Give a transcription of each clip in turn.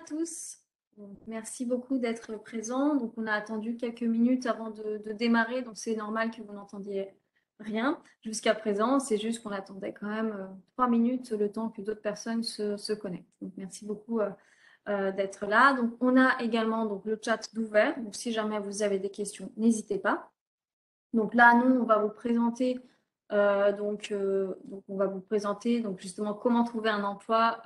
tous. Merci beaucoup d'être présents. Donc, on a attendu quelques minutes avant de démarrer, donc c'est normal que vous n'entendiez rien jusqu'à présent. C'est juste qu'on attendait quand même 3 minutes le temps que d'autres personnes se connectent. Donc, merci beaucoup d'être là. Donc, on a également donc, le chat d'ouvert. Donc, si jamais vous avez des questions, n'hésitez pas. Donc là, nous, on va vous présenter donc, on va vous présenter donc justement comment trouver un emploi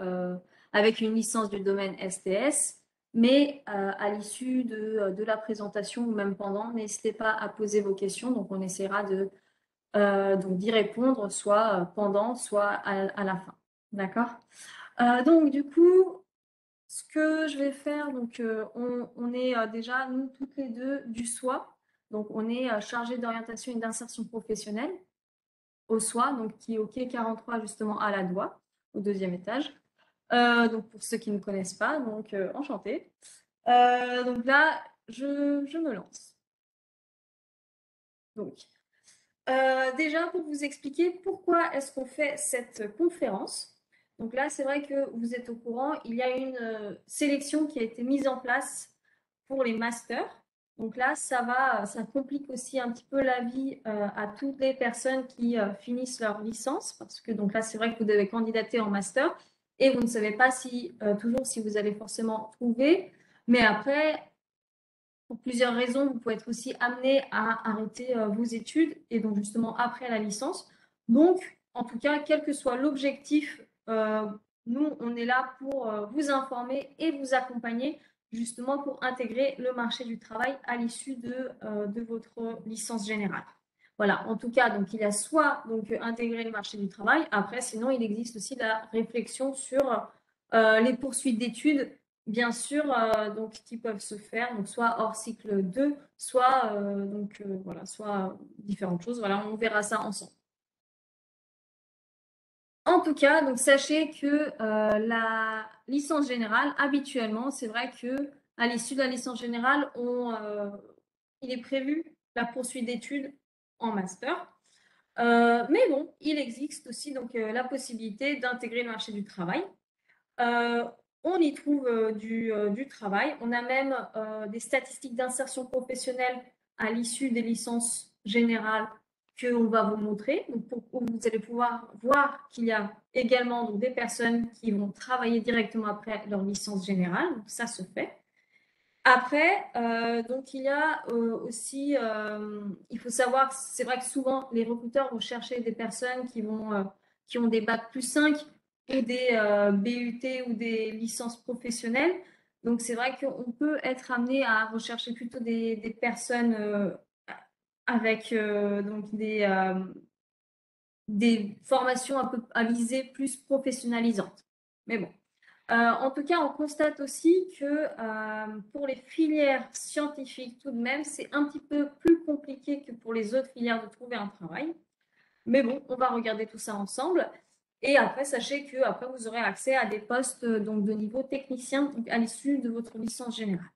avec une licence du domaine STS. Mais à l'issue de la présentation ou même pendant, n'hésitez pas à poser vos questions. Donc, on essaiera donc d'y répondre soit pendant, soit à la fin. D'accord? Donc, du coup, ce que je vais faire, donc on est déjà, nous, toutes les deux, du SOI. Donc, on est chargé d'orientation et d'insertion professionnelle au SOI, donc qui est au quai 43 justement à la Doua, au deuxième étage. Donc pour ceux qui ne connaissent pas, donc enchantée. Donc là, je me lance. Donc, déjà pour vous expliquer pourquoi est-ce qu'on fait cette conférence. Donc là, c'est vrai que vous êtes au courant, il y a une sélection qui a été mise en place pour les masters. Donc là, ça complique aussi un petit peu la vie à toutes les personnes qui finissent leur licence, parce que donc là, c'est vrai que vous devez candidater en master et vous ne savez pas toujours si vous allez forcément trouver. Mais après, pour plusieurs raisons, vous pouvez être aussi amené à arrêter vos études et donc justement après la licence. Donc, en tout cas, quel que soit l'objectif, nous, on est là pour vous informer et vous accompagner justement pour intégrer le marché du travail à l'issue de votre licence générale. Voilà, en tout cas, donc il y a soit donc intégrer le marché du travail. Après, sinon, il existe aussi la réflexion sur les poursuites d'études bien sûr, donc, qui peuvent se faire, donc soit hors cycle 2, soit, voilà, soit différentes choses. Voilà, on verra ça ensemble. En tout cas, donc sachez que la licence générale, habituellement, c'est vrai que à l'issue de la licence générale, il est prévu la poursuite d'études en master. Mais bon, il existe aussi donc la possibilité d'intégrer le marché du travail. Euh, on y trouve du travail. On a même des statistiques d'insertion professionnelle à l'issue des licences générales qu'on va vous montrer. Donc, vous allez pouvoir voir qu'il y a également donc, des personnes qui vont travailler directement après leur licence générale. Donc, ça se fait. Après, donc il y a aussi, il faut savoir que c'est vrai que souvent les recruteurs vont chercher des personnes qui ont des bac plus 5 ou des BUT ou des licences professionnelles. Donc c'est vrai qu'on peut être amené à rechercher plutôt des personnes avec donc des formations un peu à visée plus professionnalisantes. Mais bon. En tout cas, on constate aussi que pour les filières scientifiques, tout de même, c'est un petit peu plus compliqué que pour les autres filières de trouver un travail. Mais bon, on va regarder tout ça ensemble. Et après, sachez que après, vous aurez accès à des postes donc, de niveau technicien donc, à l'issue de votre licence générale.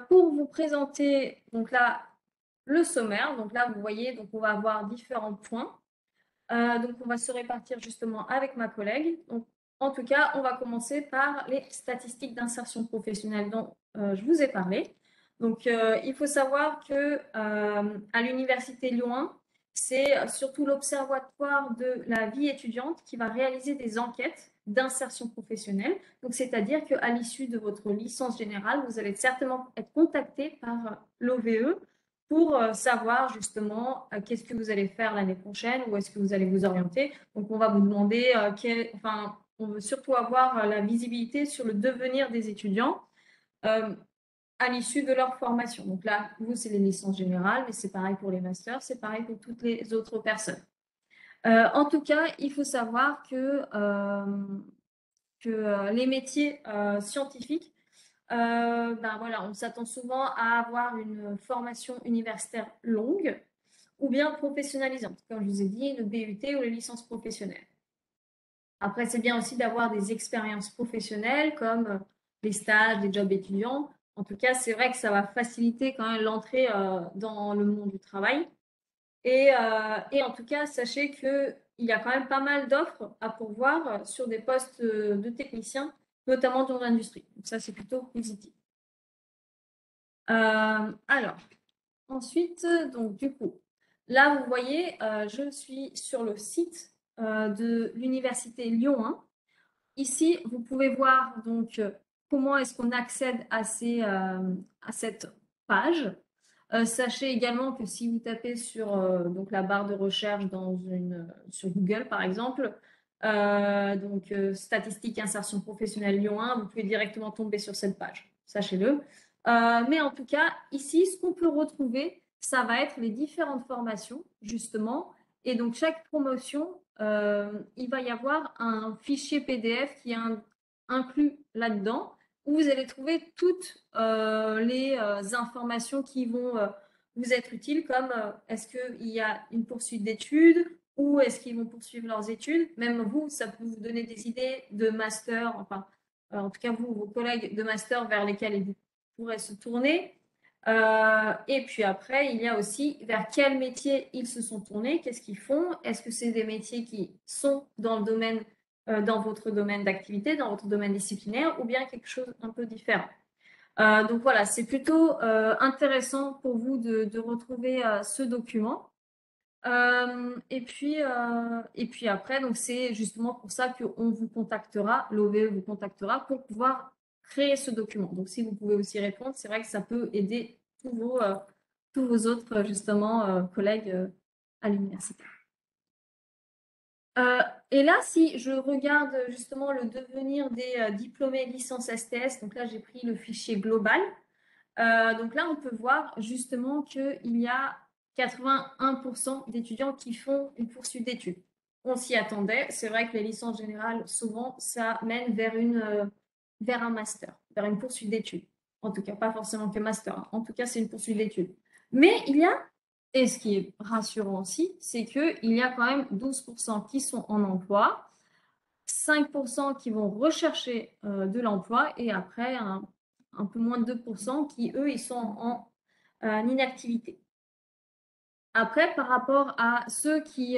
Pour vous présenter donc là le sommaire, donc là vous voyez, donc on va avoir différents points. Donc, on va se répartir justement avec ma collègue. Donc, en tout cas, on va commencer par les statistiques d'insertion professionnelle dont je vous ai parlé. Donc, il faut savoir que à l'Université Lyon 1, c'est surtout l'Observatoire de la vie étudiante qui va réaliser des enquêtes d'insertion professionnelle. Donc, c'est-à-dire qu'à l'issue de votre licence générale, vous allez certainement être contacté par l'OVE pour savoir justement qu'est-ce que vous allez faire l'année prochaine, où est-ce que vous allez vous orienter. Donc, on va vous demander, on veut surtout avoir la visibilité sur le devenir des étudiants à l'issue de leur formation. Donc là, vous, c'est les licences générales, mais c'est pareil pour les masters, c'est pareil pour toutes les autres personnes. En tout cas, il faut savoir que les métiers scientifiques voilà, on s'attend souvent à avoir une formation universitaire longue ou bien professionnalisante, comme je vous ai dit, le BUT ou les licences professionnelles. Après, c'est bien aussi d'avoir des expériences professionnelles comme les stages, les jobs étudiants. En tout cas, c'est vrai que ça va faciliter quand même l'entrée dans le monde du travail. Et en tout cas, sachez qu'il y a quand même pas mal d'offres à pourvoir sur des postes de techniciens notamment dans l'industrie. Donc ça, c'est plutôt positif. Alors, ensuite, donc du coup, là, vous voyez, je suis sur le site de l'Université Lyon 1. Ici, vous pouvez voir donc comment est-ce qu'on accède à cette page. Sachez également que si vous tapez sur donc la barre de recherche sur Google, par exemple, statistiques insertion professionnelle Lyon 1, vous pouvez directement tomber sur cette page. Sachez-le. Mais en tout cas, ici, ce qu'on peut retrouver, ça va être les différentes formations, justement. Et donc, chaque promotion, il va y avoir un fichier PDF qui est inclus là-dedans, où vous allez trouver toutes les informations qui vont vous être utiles, comme est-ce qu'il y a une poursuite d'études, ou est-ce qu'ils vont poursuivre leurs études. Même vous, ça peut vous donner des idées de master, enfin, en tout cas vous, vos collègues de master vers lesquels ils pourraient se tourner. Et puis après, il y a aussi vers quel métier ils se sont tournés, qu'est-ce qu'ils font, est-ce que c'est des métiers qui sont dans le domaine, dans votre domaine d'activité, dans votre domaine disciplinaire, ou bien quelque chose un peu différent. Donc voilà, c'est plutôt intéressant pour vous de retrouver ce document. Et puis après, donc c'est justement pour ça qu'on vous contactera, l'OVE vous contactera pour pouvoir créer ce document. Donc si vous pouvez aussi répondre, c'est vrai que ça peut aider tous vos autres justement collègues à l'université. Et là, si je regarde justement le devenir des diplômés licence STS, donc là j'ai pris le fichier global. Donc là, on peut voir justement qu'il y a 81% d'étudiants qui font une poursuite d'études. On s'y attendait. C'est vrai que les licences générales, souvent, ça mène vers un master, vers une poursuite d'études. En tout cas, pas forcément que master, hein. En tout cas, c'est une poursuite d'études. Mais il y a, et ce qui est rassurant aussi, c'est qu'il y a quand même 12% qui sont en emploi, 5% qui vont rechercher de l'emploi et après un peu moins de 2% qui, eux, ils sont en inactivité. Après, par rapport à ceux qui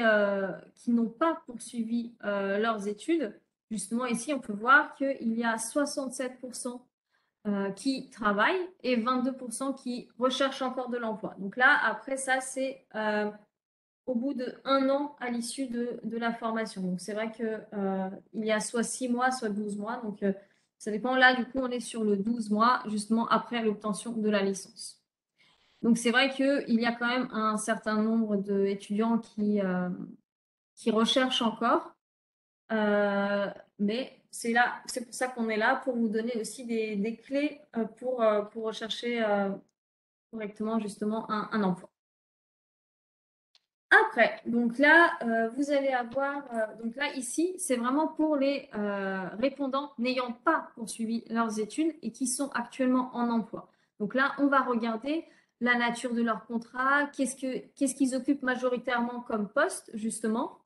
n'ont pas poursuivi leurs études, justement ici, on peut voir qu'il y a 67% qui travaillent et 22% qui recherchent encore de l'emploi. Donc là, après ça, c'est au bout d'1 an à l'issue de la formation. Donc c'est vrai qu'il y a soit 6 mois, soit 12 mois. Donc ça dépend. Là, du coup, on est sur le 12 mois, justement après l'obtention de la licence. Donc c'est vrai qu'il y a quand même un certain nombre d'étudiants qui recherchent encore. Mais c'est pour ça qu'on est là, pour vous donner aussi des clés pour rechercher correctement justement un emploi. Après, donc là, vous allez avoir, donc là, ici, c'est vraiment pour les répondants n'ayant pas poursuivi leurs études et qui sont actuellement en emploi. Donc là, on va regarder la nature de leur contrat, qu'est-ce qu'ils occupent majoritairement comme poste, justement,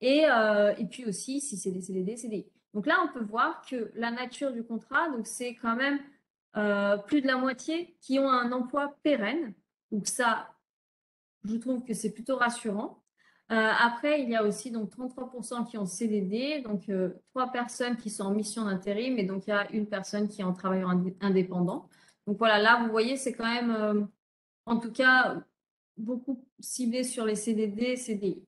et puis aussi, si c'est des CDD, CDI. Donc là, on peut voir que la nature du contrat, donc c'est quand même plus de la moitié qui ont un emploi pérenne. Donc ça, je trouve que c'est plutôt rassurant. Après, il y a aussi donc 33% qui ont CDD, donc 3 personnes qui sont en mission d'intérim, et donc il y a une personne qui est en travailleur indépendant. Donc voilà, là, vous voyez, c'est quand même, en tout cas, beaucoup ciblé sur les CDD, CDI.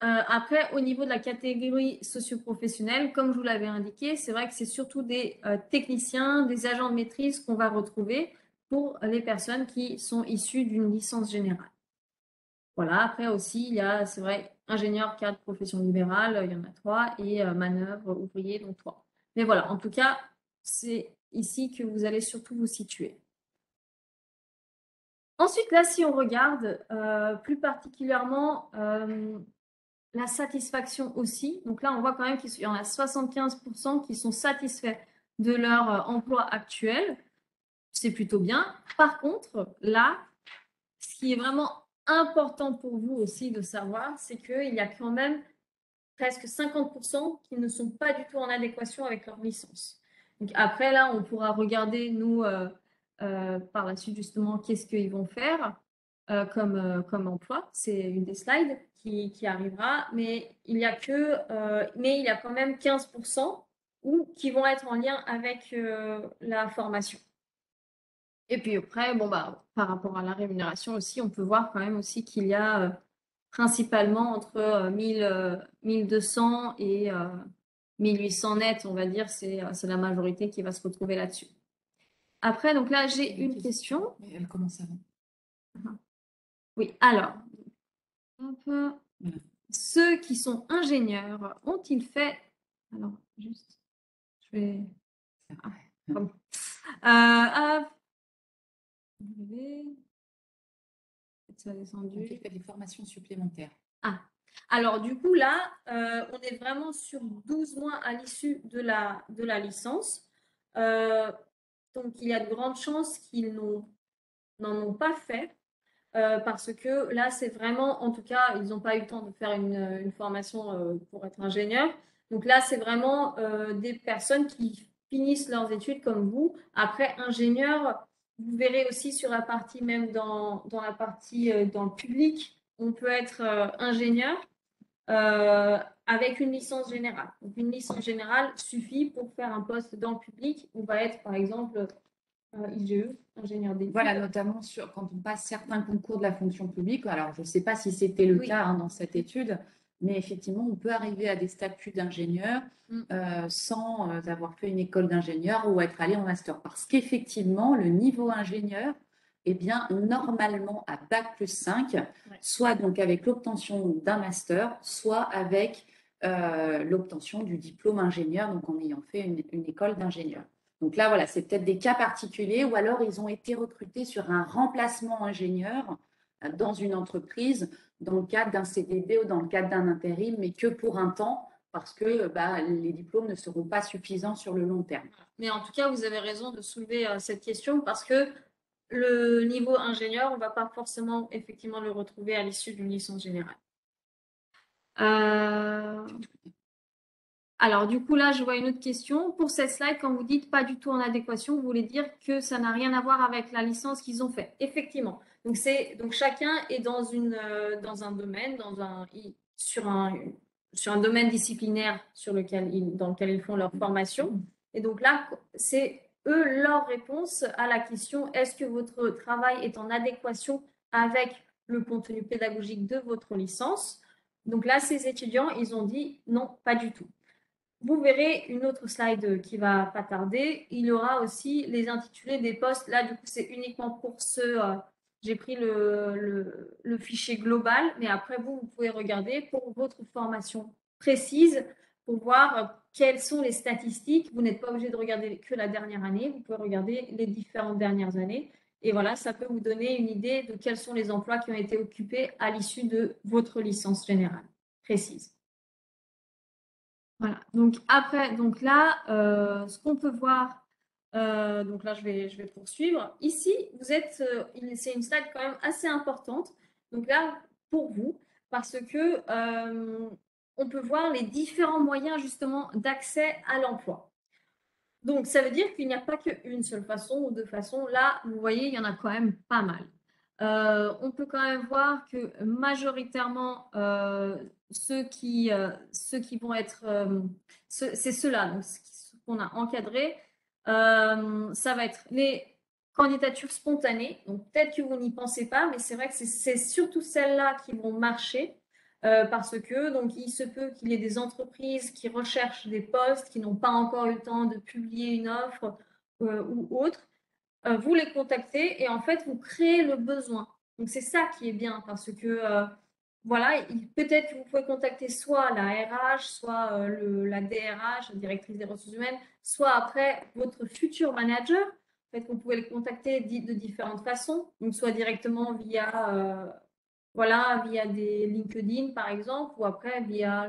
Après, au niveau de la catégorie socio-professionnelle, comme je vous l'avais indiqué, c'est vrai que c'est surtout des techniciens, des agents de maîtrise qu'on va retrouver pour les personnes qui sont issues d'une licence générale. Voilà, après aussi, il y a, c'est vrai, ingénieur, cadre, profession libérale, il y en a 3, et manœuvre, ouvrier, donc 3. Mais voilà, en tout cas, c'est ici que vous allez surtout vous situer. Ensuite, là, si on regarde plus particulièrement la satisfaction aussi, donc là, on voit quand même qu'il y en a 75% qui sont satisfaits de leur emploi actuel. C'est plutôt bien. Par contre, là, ce qui est vraiment important pour vous aussi de savoir, c'est qu'il y a quand même presque 50% qui ne sont pas du tout en adéquation avec leur licence. Donc après, là, on pourra regarder, nous, par la suite, justement, qu'est-ce qu'ils vont faire comme emploi. C'est une des slides qui arrivera, mais il y a quand même 15% ou qui vont être en lien avec la formation. Et puis après, bon, bah, par rapport à la rémunération aussi, on peut voir quand même aussi qu'il y a principalement entre 1200 et 1800 net, on va dire, c'est la majorité qui va se retrouver là-dessus. Après, donc là, j'ai une question. Mais elle commence avant. Oui, alors, hop, Voilà. ceux qui sont ingénieurs ont-ils fait... Alors, juste, je vais... Ah, pardon. Hop. Ça a descendu. Donc, il fait des formations supplémentaires. Ah, alors du coup là, on est vraiment sur 12 mois à l'issue de la licence. Donc il y a de grandes chances qu'ils n'en ont pas fait parce que là, c'est vraiment, en tout cas, ils n'ont pas eu le temps de faire une formation pour être ingénieur. Donc là, c'est vraiment des personnes qui finissent leurs études comme vous. Après, ingénieur, vous verrez aussi sur la partie, même dans la partie dans le public, on peut être ingénieur avec une licence générale. Donc, une licence générale suffit pour faire un poste dans le public. On va être, par exemple, IGE, ingénieur d'études. Voilà, notamment quand on passe certains concours de la fonction publique. Alors, je ne sais pas si c'était le cas dans cette étude, mais effectivement, on peut arriver à des statuts d'ingénieur sans avoir fait une école d'ingénieur ou être allé en master. Parce qu'effectivement, le niveau ingénieur, eh bien, normalement, à Bac+5, soit donc avec l'obtention d'un master, soit avec l'obtention du diplôme ingénieur, donc en ayant fait une école d'ingénieur. Donc là, voilà, c'est peut-être des cas particuliers ou alors ils ont été recrutés sur un remplacement ingénieur dans une entreprise dans le cadre d'un CDD ou dans le cadre d'un intérim, mais que pour un temps parce que les diplômes ne seront pas suffisants sur le long terme. Mais en tout cas, vous avez raison de soulever cette question parce que le niveau ingénieur, on ne va pas forcément effectivement le retrouver à l'issue d'une licence générale. Alors, du coup, là, je vois une autre question. Pour cette slide, quand vous dites pas du tout en adéquation, vous voulez dire que ça n'a rien à voir avec la licence qu'ils ont fait. Effectivement. Donc chacun est dans un domaine, sur un domaine disciplinaire dans lequel ils font leur formation. Et donc là, c'est eux leur réponse à la question, est-ce que votre travail est en adéquation avec le contenu pédagogique de votre licence? Donc là, ces étudiants, ils ont dit non, pas du tout. Vous verrez une autre slide qui va pas tarder. Il y aura aussi les intitulés des postes. Là, du coup, c'est uniquement pour ceux. J'ai pris le fichier global, mais après, vous pouvez regarder pour votre formation précise pour voir quelles sont les statistiques. Vous n'êtes pas obligé de regarder que la dernière année. Vous pouvez regarder les différentes dernières années. Et voilà, ça peut vous donner une idée de quels sont les emplois qui ont été occupés à l'issue de votre licence générale précise. Voilà. Donc après, donc là, ce qu'on peut voir, donc là je vais poursuivre. Ici, c'est une slide quand même assez importante. Donc là, pour vous, parce que on peut voir les différents moyens justement d'accès à l'emploi. Donc ça veut dire qu'il n'y a pas qu'une seule façon ou deux façons. Là, vous voyez, il y en a quand même pas mal. On peut quand même voir que majoritairement, ceux qui vont être, c'est ceux-là, donc ce qu'on a encadré, ça va être les candidatures spontanées. Donc peut-être que vous n'y pensez pas, mais c'est vrai que c'est surtout celles-là qui vont marcher. Parce que donc il se peut qu'il y ait des entreprises qui recherchent des postes, qui n'ont pas encore eu le temps de publier une offre ou autre. Vous les contactez et en fait, vous créez le besoin. Donc, c'est ça qui est bien parce que, voilà, peut-être que vous pouvez contacter soit la RH, soit la DRH, la directrice des ressources humaines, soit après votre futur manager. En fait, vous pouvez le contacter de différentes façons, donc soit directement via des LinkedIn, par exemple, ou après via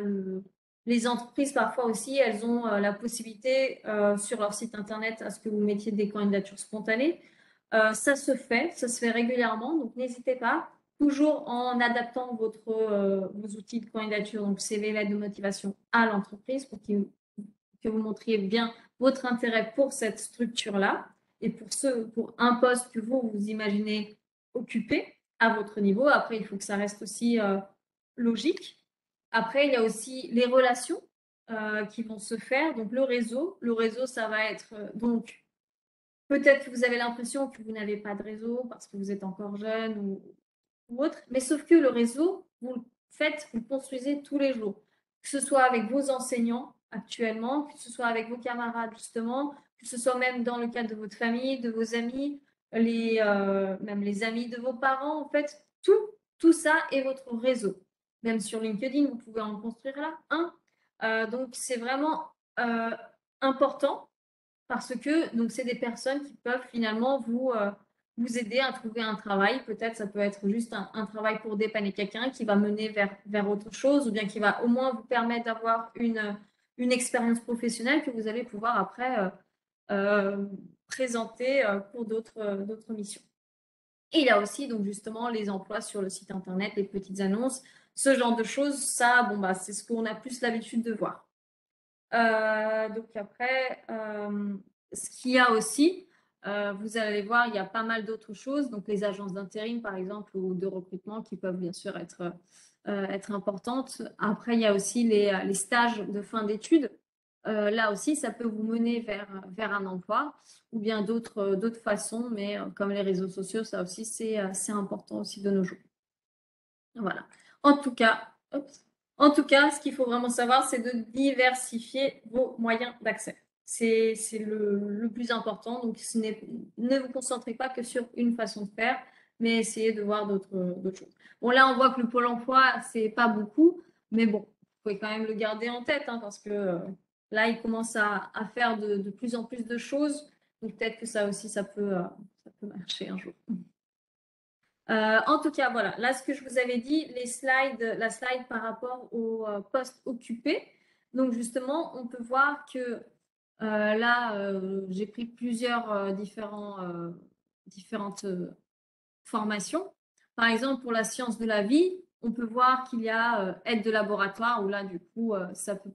les entreprises, parfois aussi, elles ont la possibilité sur leur site internet à ce que vous mettiez des candidatures spontanées. Ça se fait régulièrement, donc n'hésitez pas, toujours en adaptant vos outils de candidature, donc CV, lettre de motivation à l'entreprise pour que vous montriez bien votre intérêt pour cette structure-là et pour un poste que vous imaginez occuper à votre niveau. Après, il faut que ça reste aussi logique. Après, il y a aussi les relations. qui vont se faire. Donc, le réseau, ça va être donc peut-être que vous avez l'impression que vous n'avez pas de réseau parce que vous êtes encore jeune ou autre, mais sauf que le réseau, vous le faites, vous le construisez tous les jours, que ce soit avec vos enseignants actuellement, que ce soit avec vos camarades justement, que ce soit même dans le cadre de votre famille, de vos amis, même les amis de vos parents, en fait, tout ça est votre réseau. Même sur LinkedIn, vous pouvez en construire là un. Donc, c'est vraiment important parce que donc c'est des personnes qui peuvent finalement vous aider à trouver un travail. Peut-être ça peut être juste un travail pour dépanner quelqu'un qui va mener vers autre chose ou bien qui va au moins vous permettre d'avoir une expérience professionnelle que vous allez pouvoir après présenter pour d'autres missions. Et il y a aussi donc justement les emplois sur le site internet, les petites annonces, ce genre de choses. Ça, bon, bah, c'est ce qu'on a plus l'habitude de voir. Donc après, ce qu'il y a aussi, vous allez voir, il y a pas mal d'autres choses. Donc les agences d'intérim, par exemple, ou de recrutement qui peuvent bien sûr être importantes. Après, il y a aussi les stages de fin d'études. Là aussi, ça peut vous mener vers un emploi ou bien d'autres façons, mais comme les réseaux sociaux, ça aussi, c'est important aussi de nos jours. Voilà. En tout cas, ce qu'il faut vraiment savoir, c'est de diversifier vos moyens d'accès. C'est le plus important. Donc, ne vous concentrez pas que sur une façon de faire, mais essayez de voir d'autres choses. Bon, là, on voit que le Pôle emploi, c'est pas beaucoup, mais bon, vous pouvez quand même le garder en tête, hein, parce que là, il commence à faire de plus en plus de choses. Donc, peut-être que ça aussi, ça peut marcher un jour. En tout cas, voilà, là, ce que je vous avais dit, la slide par rapport au poste occupé. Donc, justement, on peut voir que là, j'ai pris plusieurs différentes formations. Par exemple, pour la science de la vie, on peut voir qu'il y a aide de laboratoire, où là, du coup, ça peut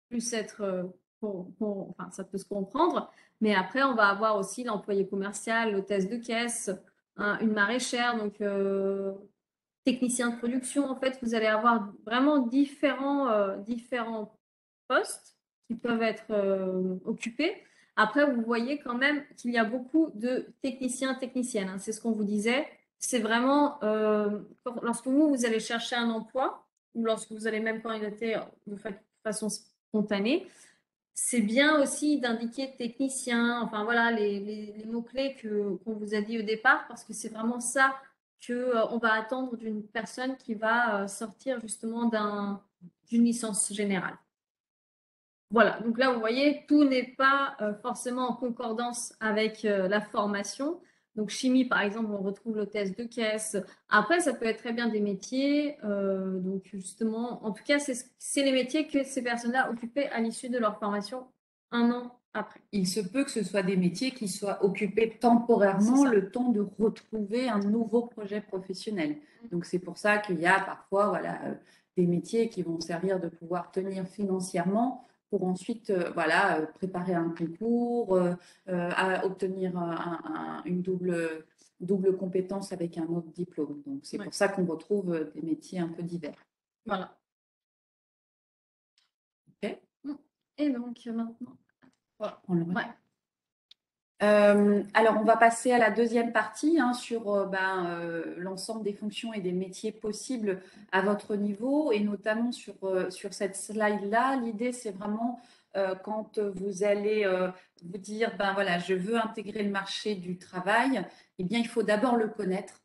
plus être, enfin, ça peut se comprendre. Mais après, on va avoir aussi l'employé commercial, l'hôtesse de caisse, une maraîchère, donc technicien de production. En fait, vous allez avoir vraiment différents postes qui peuvent être occupés. Après, vous voyez quand même qu'il y a beaucoup de techniciens, techniciennes, hein. C'est ce qu'on vous disait. C'est vraiment, lorsque vous allez chercher un emploi, ou lorsque vous allez même candidater de façon spontanée, c'est bien aussi d'indiquer technicien, enfin voilà, les mots-clés qu'on vous a dit au départ, parce que c'est vraiment ça qu'on va attendre d'une personne qui va sortir justement d'une licence générale. Voilà, donc là, vous voyez, tout n'est pas forcément en concordance avec la formation. Donc, chimie, par exemple, on retrouve l'hôtesse de caisse. Après, ça peut être très bien des métiers. Donc, justement, en tout cas, c'est les métiers que ces personnes-là occupaient à l'issue de leur formation un an après. Il se peut que ce soit des métiers qui soient occupés temporairement le temps de retrouver un nouveau projet professionnel. Donc, c'est pour ça qu'il y a parfois voilà, des métiers qui vont servir de pouvoir tenir financièrement pour ensuite préparer un concours, à obtenir une double compétence avec un autre diplôme. Donc, c'est pour ça qu'on retrouve des métiers un peu divers. Voilà. OK. Et donc, maintenant, voilà. Alors, on va passer à la deuxième partie sur l'ensemble des fonctions et des métiers possibles à votre niveau et notamment sur cette slide-là. L'idée, c'est vraiment quand vous allez vous dire, je veux intégrer le marché du travail, eh bien, il faut d'abord le connaître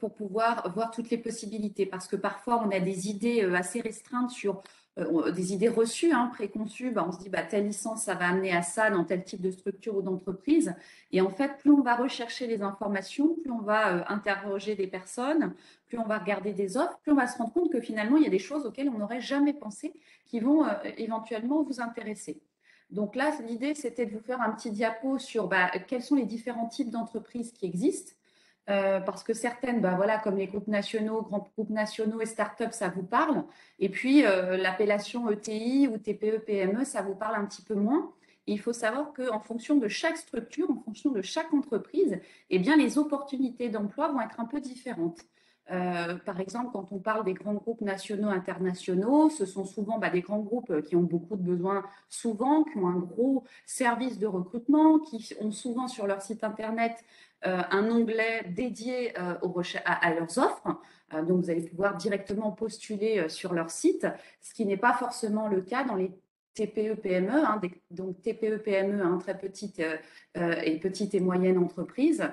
pour pouvoir voir toutes les possibilités parce que parfois, on a des idées assez restreintes sur des idées reçues, préconçues. On se dit telle licence, ça va amener à ça dans tel type de structure ou d'entreprise. Et en fait, plus on va rechercher les informations, plus on va interroger des personnes, plus on va regarder des offres, plus on va se rendre compte que finalement, il y a des choses auxquelles on n'aurait jamais pensé qui vont éventuellement vous intéresser. Donc là, l'idée, c'était de vous faire un petit diapo sur quels sont les différents types d'entreprises qui existent. Parce que certaines, comme les groupes nationaux, grands groupes nationaux et start-up, ça vous parle. Et puis, l'appellation ETI ou TPE-PME, ça vous parle un petit peu moins. Et il faut savoir qu'en fonction de chaque structure, en fonction de chaque entreprise, eh bien, les opportunités d'emploi vont être un peu différentes. Par exemple, quand on parle des grands groupes nationaux, internationaux, ce sont souvent des grands groupes qui ont beaucoup de besoins, souvent, qui ont un gros service de recrutement, qui ont souvent sur leur site internet un onglet dédié à leurs offres. Donc, vous allez pouvoir directement postuler sur leur site, ce qui n'est pas forcément le cas dans les TPE-PME, hein, donc TPE-PME, hein, très petites et petites et moyennes entreprises.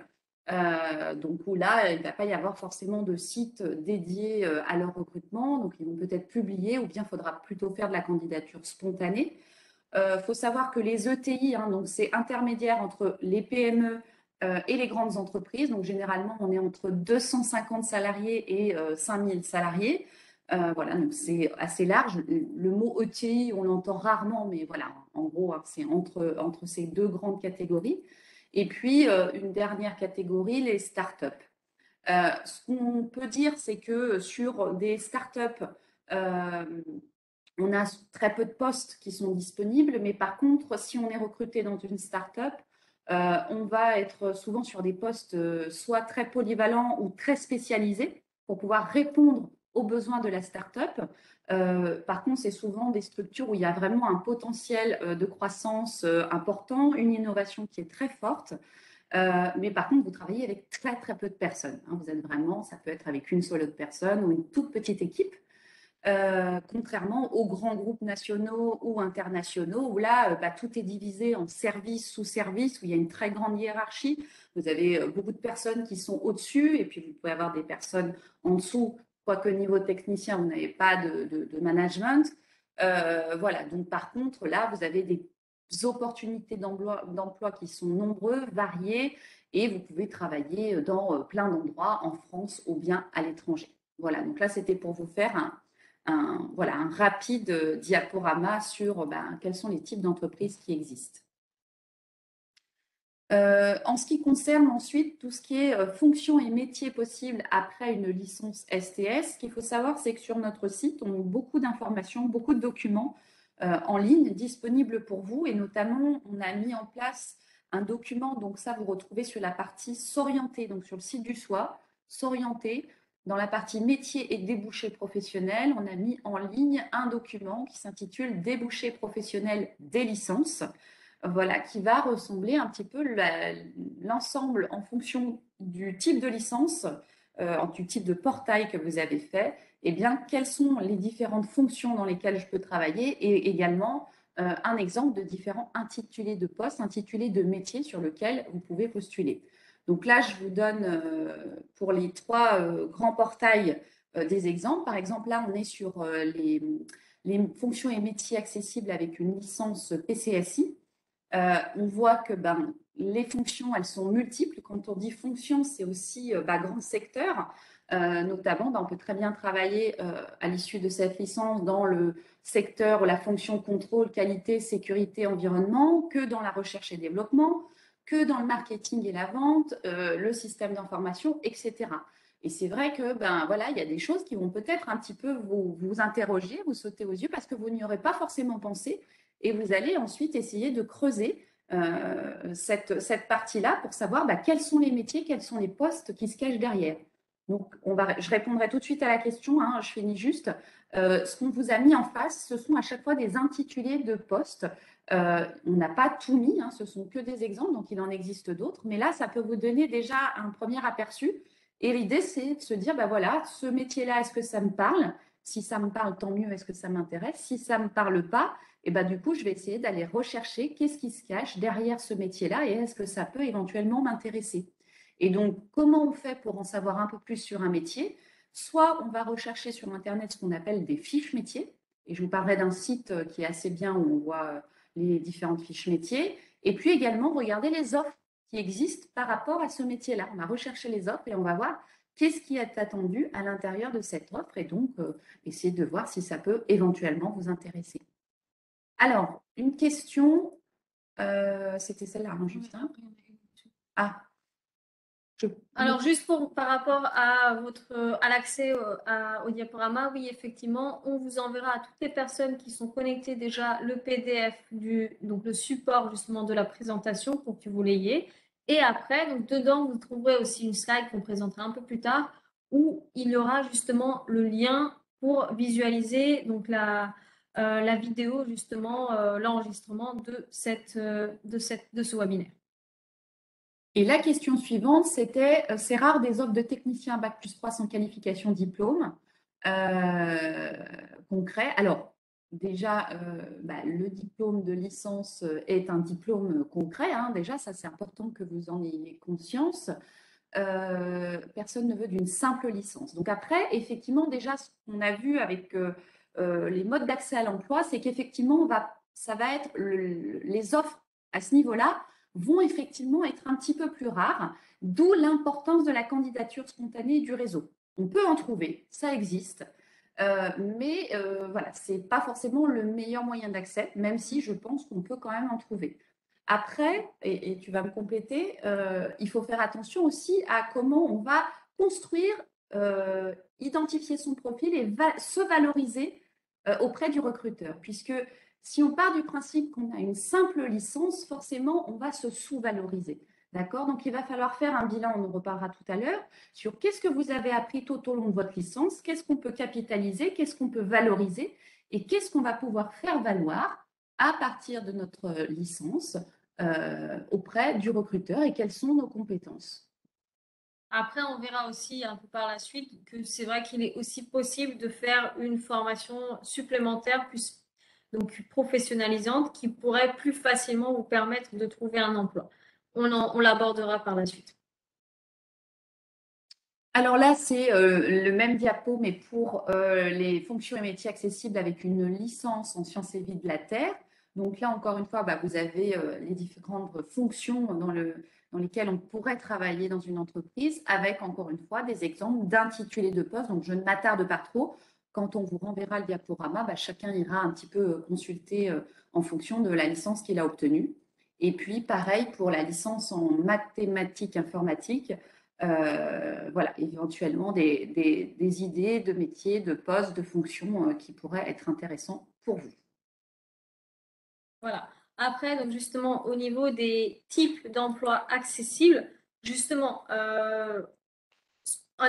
Donc où là, il ne va pas y avoir forcément de site dédié à leur recrutement. Donc, ils vont peut-être publier ou bien il faudra plutôt faire de la candidature spontanée. Il faut savoir que les ETI, hein, donc c'est intermédiaire entre les PME et les grandes entreprises. Donc, généralement, on est entre 250 salariés et 5000 salariés. Voilà, donc c'est assez large. Le mot ETI, on l'entend rarement, mais voilà, en gros, hein, c'est entre ces deux grandes catégories. Et puis, une dernière catégorie, les startups. Ce qu'on peut dire, c'est que sur des startups, on a très peu de postes qui sont disponibles, mais par contre, si on est recruté dans une startup, on va être souvent sur des postes soit très polyvalents ou très spécialisés pour pouvoir répondre aux besoins de la startup. Par contre, c'est souvent des structures où il y a vraiment un potentiel de croissance important, une innovation qui est très forte. Mais par contre, vous travaillez avec très très peu de personnes, hein. Vous êtes vraiment, ça peut être avec une seule autre personne ou une toute petite équipe. Contrairement aux grands groupes nationaux ou internationaux, où là, tout est divisé en services, sous-services, où il y a une très grande hiérarchie. Vous avez beaucoup de personnes qui sont au-dessus, et puis vous pouvez avoir des personnes en dessous, quoique niveau technicien, vous n'avez pas de management. Voilà, donc par contre, là, vous avez des opportunités d'emploi qui sont nombreuses, variées, et vous pouvez travailler dans plein d'endroits en France ou bien à l'étranger. Voilà, donc là, c'était pour vous faire voilà, un rapide diaporama sur quels sont les types d'entreprises qui existent. En ce qui concerne ensuite tout ce qui est fonctions et métiers possibles après une licence STS, ce qu'il faut savoir, c'est que sur notre site, on a beaucoup d'informations, beaucoup de documents en ligne disponibles pour vous, et notamment, on a mis en place un document, donc ça, vous retrouvez sur la partie s'orienter, donc sur le site du SOI, s'orienter. Dans la partie métiers et débouchés professionnels, on a mis en ligne un document qui s'intitule Débouchés professionnels des licences. Voilà, qui va ressembler un petit peu l'ensemble en fonction du type de licence, du type de portail que vous avez fait, et bien, quelles sont les différentes fonctions dans lesquelles je peux travailler, et également un exemple de différents intitulés de postes, intitulés de métiers sur lesquels vous pouvez postuler. Donc là, je vous donne pour les trois grands portails des exemples. Par exemple, là, on est sur les fonctions et métiers accessibles avec une licence PCSI. On voit que les fonctions, elles sont multiples. Quand on dit fonction, c'est aussi grand secteur. Notamment, on peut très bien travailler à l'issue de cette licence dans le secteur, la fonction contrôle, qualité, sécurité, environnement, que dans la recherche et développement, que dans le marketing et la vente, le système d'information, etc. Et c'est vrai que voilà, il y a des choses qui vont peut-être un petit peu vous interroger, vous sauter aux yeux parce que vous n'y aurez pas forcément pensé. Et vous allez ensuite essayer de creuser cette partie-là pour savoir quels sont les métiers, quels sont les postes qui se cachent derrière. Donc, je répondrai tout de suite à la question, hein, je finis juste. Ce qu'on vous a mis en face, ce sont à chaque fois des intitulés de postes. On n'a pas tout mis, hein, ce sont que des exemples, donc il en existe d'autres. Mais là, ça peut vous donner déjà un premier aperçu. Et l'idée, c'est de se dire, voilà, ce métier-là, est-ce que ça me parle? Si ça me parle, tant mieux, est-ce que ça m'intéresse? Si ça ne me parle pas, et du coup, je vais essayer d'aller rechercher qu'est-ce qui se cache derrière ce métier-là et est-ce que ça peut éventuellement m'intéresser. Et donc, comment on fait pour en savoir un peu plus sur un métier? Soit on va rechercher sur Internet ce qu'on appelle des fiches métiers, et je vous parlerai d'un site qui est assez bien où on voit les différentes fiches métiers, et puis également regarder les offres qui existent par rapport à ce métier-là. On va rechercher les offres et on va voir qu'est-ce qui est attendu à l'intérieur de cette offre et donc essayer de voir si ça peut éventuellement vous intéresser. Alors, une question, c'était celle-là, hein, Justin. Ah, Alors, juste par rapport à l'accès au diaporama, oui, effectivement, on vous enverra à toutes les personnes qui sont connectées déjà le PDF donc le support justement de la présentation pour que vous l'ayez. Et après, donc dedans, vous trouverez aussi une slide qu'on présentera un peu plus tard où il y aura justement le lien pour visualiser donc la vidéo, justement, l'enregistrement de ce webinaire. Et la question suivante, c'était, c'est rare des offres de technicien Bac+3 sans qualification diplôme concret. Alors, déjà, le diplôme de licence est un diplôme concret. Hein, déjà, ça, c'est important que vous en ayez conscience. Personne ne veut d'une simple licence. Donc après, effectivement, déjà, ce qu'on a vu avec les modes d'accès à l'emploi, c'est qu'effectivement, ça va être les offres à ce niveau-là vont effectivement être un petit peu plus rares, d'où l'importance de la candidature spontanée et du réseau. On peut en trouver, ça existe, mais voilà, ce n'est pas forcément le meilleur moyen d'accès, même si je pense qu'on peut quand même en trouver. Après, et tu vas me compléter, il faut faire attention aussi à comment on va construire, identifier son profil et se valoriser auprès du recruteur, puisque si on part du principe qu'on a une simple licence, forcément, on va se sous-valoriser. D'accord? Donc, il va falloir faire un bilan, on en reparlera tout à l'heure, sur qu'est-ce que vous avez appris tout au long de votre licence, qu'est-ce qu'on peut capitaliser, qu'est-ce qu'on peut valoriser et qu'est-ce qu'on va pouvoir faire valoir à partir de notre licence auprès du recruteur et quelles sont nos compétences. Après, on verra aussi un peu par la suite que c'est vrai qu'il est aussi possible de faire une formation supplémentaire, plus donc professionnalisante, qui pourrait plus facilement vous permettre de trouver un emploi. On l'abordera par la suite. Alors là, c'est le même diapo, mais pour les fonctions et métiers accessibles avec une licence en sciences et vie de la Terre. Donc là, encore une fois, vous avez les différentes fonctions dans lesquelles on pourrait travailler dans une entreprise, avec encore une fois des exemples d'intitulés de poste. Donc je ne m'attarde pas trop. Quand on vous renverra le diaporama, chacun ira un petit peu consulter en fonction de la licence qu'il a obtenue. Et puis, pareil pour la licence en mathématiques informatiques. Voilà, éventuellement des idées de métiers, de postes, de fonctions qui pourraient être intéressants pour vous. Voilà. Après, donc justement, au niveau des types d'emplois accessibles, justement, un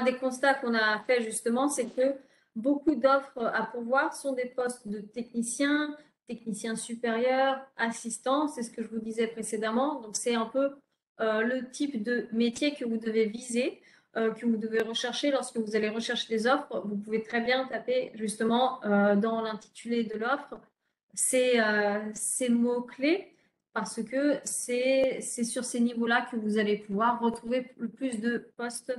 des constats qu'on a fait justement, c'est que beaucoup d'offres à pourvoir sont des postes de techniciens, techniciens supérieurs, assistants, c'est ce que je vous disais précédemment. Donc, c'est un peu le type de métier que vous devez viser, que vous devez rechercher lorsque vous allez rechercher des offres. Vous pouvez très bien taper justement dans l'intitulé de l'offre ces mots-clés parce que c'est sur ces niveaux-là que vous allez pouvoir retrouver le plus de postes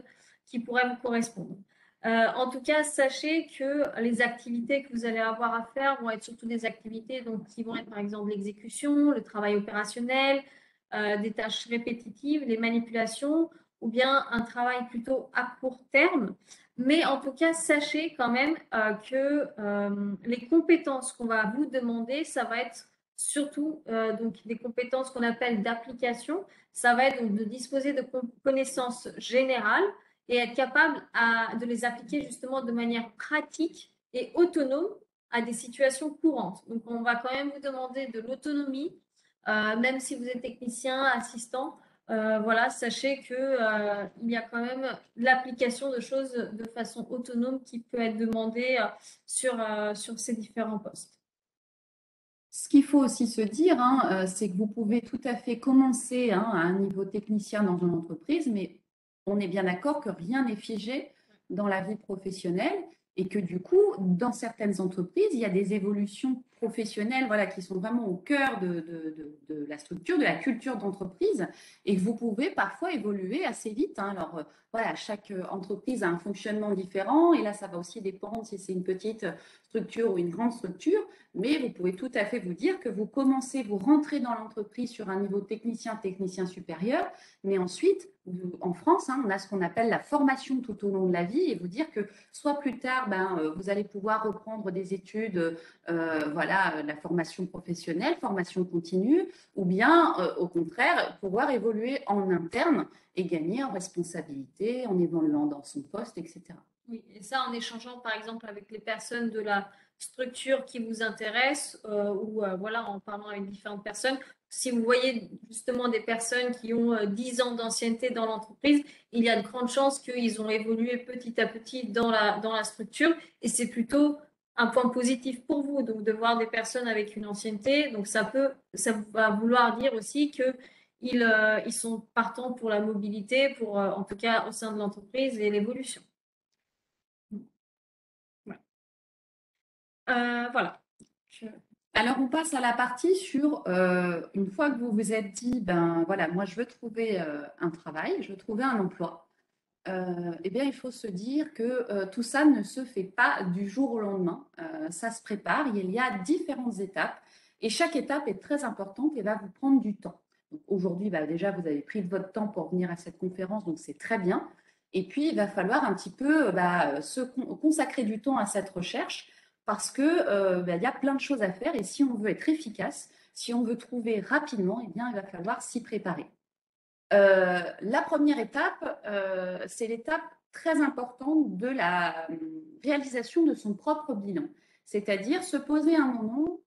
qui pourraient vous correspondre. En tout cas, sachez que les activités que vous allez avoir à faire vont être surtout des activités donc, qui vont être par exemple l'exécution, le travail opérationnel, des tâches répétitives, les manipulations ou bien un travail plutôt à court terme. Mais en tout cas, sachez quand même que les compétences qu'on va vous demander, ça va être surtout donc des compétences qu'on appelle d'application. Ça va être donc de disposer de connaissances générales et être capable de les appliquer justement de manière pratique et autonome à des situations courantes. Donc, on va quand même vous demander de l'autonomie, même si vous êtes technicien, assistant. Voilà, sachez que il y a quand même l'application de choses de façon autonome qui peut être demandée sur ces différents postes. Ce qu'il faut aussi se dire, c'est que vous pouvez tout à fait commencer à un niveau technicien dans une entreprise, mais on est bien d'accord que rien n'est figé dans la vie professionnelle et que du coup, dans certaines entreprises, il y a des évolutions professionnelles qui sont vraiment au cœur de la structure, de la culture d'entreprise et que vous pouvez parfois évoluer assez vite. Alors, chaque entreprise a un fonctionnement différent et là, ça va aussi dépendre si c'est une petite structure ou une grande structure, mais vous pouvez tout à fait vous dire que vous rentrez dans l'entreprise sur un niveau technicien supérieur, mais ensuite, en France, on a ce qu'on appelle la formation tout au long de la vie et vous dire que soit plus tard, vous allez pouvoir reprendre des études, la formation professionnelle, formation continue, ou bien au contraire, pouvoir évoluer en interne et gagner en responsabilité, en évoluant dans son poste, etc. Oui, et ça en échangeant par exemple avec les personnes de la structure qui vous intéresse ou voilà, en parlant avec différentes personnes. Si vous voyez justement des personnes qui ont 10 ans d'ancienneté dans l'entreprise, il y a de grandes chances qu'ils ont évolué petit à petit dans la structure et c'est plutôt un point positif pour vous. Donc, de voir des personnes avec une ancienneté, donc ça va vouloir dire aussi que ils sont partants pour la mobilité, pour, en tout cas au sein de l'entreprise et l'évolution. Ouais. Voilà. Alors, on passe à la partie sur, une fois que vous vous êtes dit, ben voilà, moi je veux trouver un travail, je veux trouver un emploi, eh bien, il faut se dire que tout ça ne se fait pas du jour au lendemain. Ça se prépare, il y a différentes étapes et chaque étape est très importante et va vous prendre du temps. Aujourd'hui, bah, déjà, vous avez pris de votre temps pour venir à cette conférence, donc c'est très bien. Et puis, il va falloir un petit peu se consacrer du temps à cette recherche parce que bah, il y a plein de choses à faire et si on veut être efficace, si on veut trouver rapidement, eh bien, il va falloir s'y préparer. La première étape, c'est l'étape très importante de la réalisation de son propre bilan, c'est-à-dire se poser un moment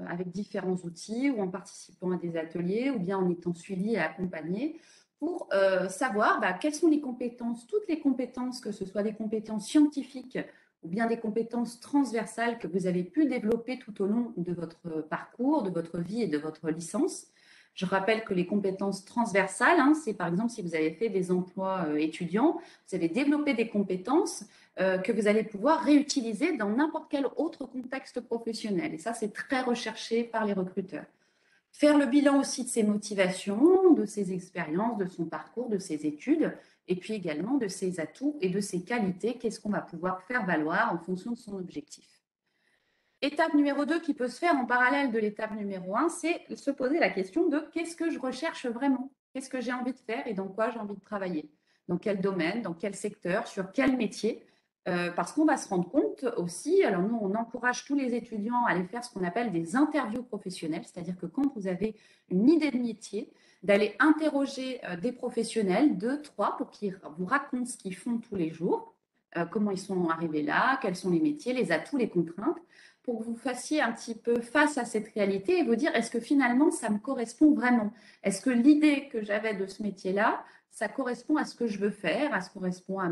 avec différents outils ou en participant à des ateliers ou bien en étant suivi et accompagné pour savoir quelles sont les compétences, toutes les compétences, que ce soit des compétences scientifiques ou bien des compétences transversales que vous avez pu développer tout au long de votre parcours, de votre vie et de votre licence. Je rappelle que les compétences transversales, c'est par exemple si vous avez fait des emplois étudiants, vous avez développé des compétences que vous allez pouvoir réutiliser dans n'importe quel autre contexte professionnel. Et ça, c'est très recherché par les recruteurs. Faire le bilan aussi de ses motivations, de ses expériences, de son parcours, de ses études, et puis également de ses atouts et de ses qualités. Qu'est-ce qu'on va pouvoir faire valoir en fonction de son objectif. Étape numéro 2 qui peut se faire en parallèle de l'étape numéro 1, c'est se poser la question de qu'est-ce que je recherche vraiment? Qu'est-ce que j'ai envie de faire et dans quoi j'ai envie de travailler? Dans quel domaine, dans quel secteur, sur quel métier? Parce qu'on va se rendre compte aussi, alors nous on encourage tous les étudiants à aller faire ce qu'on appelle des interviews professionnelles, c'est-à-dire que quand vous avez une idée de métier, d'aller interroger des professionnels, 2, 3, pour qu'ils vous racontent ce qu'ils font tous les jours, comment ils sont arrivés là, quels sont les métiers, les atouts, les contraintes, pour que vous fassiez un petit peu face à cette réalité et vous dire est-ce que finalement ça me correspond vraiment? Est-ce que l'idée que j'avais de ce métier-là, ça correspond à ce que je veux faire, à ce que correspond à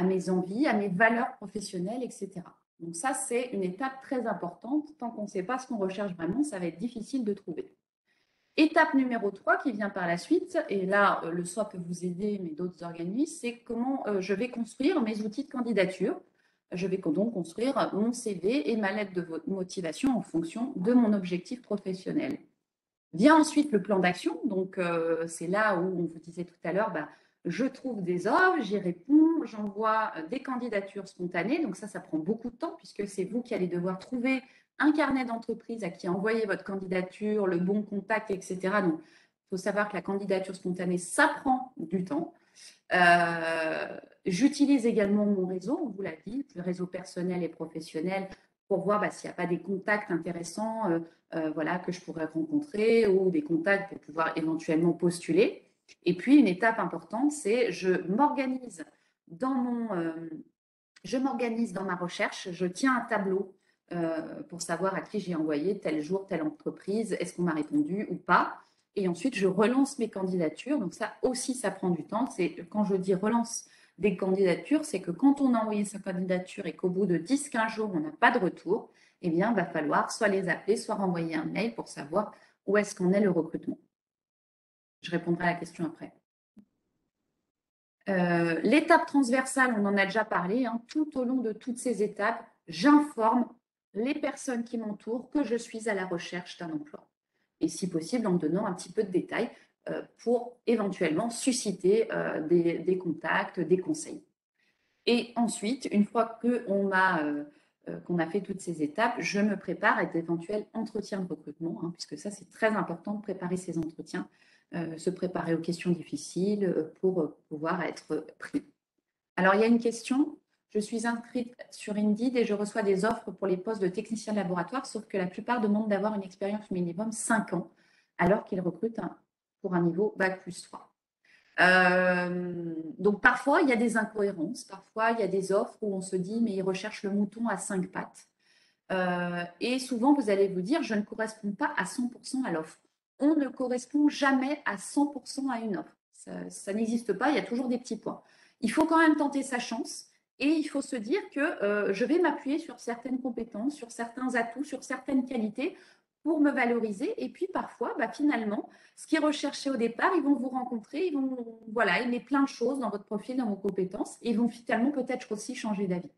mes envies, à mes valeurs professionnelles, etc. Donc ça, c'est une étape très importante. Tant qu'on ne sait pas ce qu'on recherche vraiment, ça va être difficile de trouver. Étape numéro 3 qui vient par la suite, et là, le SOA peut vous aider, mais d'autres organismes, c'est comment je vais construire mes outils de candidature. Je vais donc construire mon CV et ma lettre de motivation en fonction de mon objectif professionnel. Vient ensuite le plan d'action. Donc, c'est là où on vous disait tout à l'heure, je trouve des offres, j'y réponds, j'envoie des candidatures spontanées. Donc, ça prend beaucoup de temps puisque c'est vous qui allez devoir trouver un carnet d'entreprise à qui envoyer votre candidature, le bon contact, etc. Donc, il faut savoir que la candidature spontanée, ça prend du temps. J'utilise également mon réseau, on vous l'a dit, le réseau personnel et professionnel pour voir s'il n'y a pas des contacts intéressants voilà, que je pourrais rencontrer ou des contacts pour pouvoir éventuellement postuler. Et puis, une étape importante, c'est je m'organise dans ma recherche, je tiens un tableau pour savoir à qui j'ai envoyé tel jour, telle entreprise, est-ce qu'on m'a répondu ou pas. Et ensuite, je relance mes candidatures. Donc ça aussi, ça prend du temps. C'est quand je dis relance des candidatures, c'est que quand on a envoyé sa candidature et qu'au bout de 10-15 jours, on n'a pas de retour, eh bien, il va falloir soit les appeler, soit renvoyer un mail pour savoir où est-ce qu'en est le recrutement. Je répondrai à la question après. L'étape transversale, on en a déjà parlé, tout au long de toutes ces étapes, j'informe les personnes qui m'entourent que je suis à la recherche d'un emploi. Et si possible, en me donnant un petit peu de détails pour éventuellement susciter des contacts, des conseils. Et ensuite, une fois qu'on a fait toutes ces étapes, je me prépare à d'éventuels entretiens de recrutement, puisque ça, c'est très important de préparer ces entretiens, se préparer aux questions difficiles pour pouvoir être pris. Alors, il y a une question. Je suis inscrite sur Indeed et je reçois des offres pour les postes de technicien de laboratoire, sauf que la plupart demandent d'avoir une expérience minimum 5 ans, alors qu'ils recrutent pour un niveau Bac+3. Donc parfois, il y a des incohérences, parfois il y a des offres où on se dit mais ils recherchent le mouton à 5 pattes. Et souvent, vous allez vous dire, je ne corresponds pas à 100% à l'offre. On ne correspond jamais à 100% à une offre. Ça n'existe pas, il y a toujours des petits points. Il faut quand même tenter sa chance et il faut se dire que je vais m'appuyer sur certaines compétences, sur certains atouts, sur certaines qualités pour me valoriser. Et puis parfois, finalement, ce qui est recherché au départ, ils vont vous rencontrer, voilà, il met plein de choses dans votre profil, dans vos compétences, et ils vont finalement peut-être aussi changer d'avis.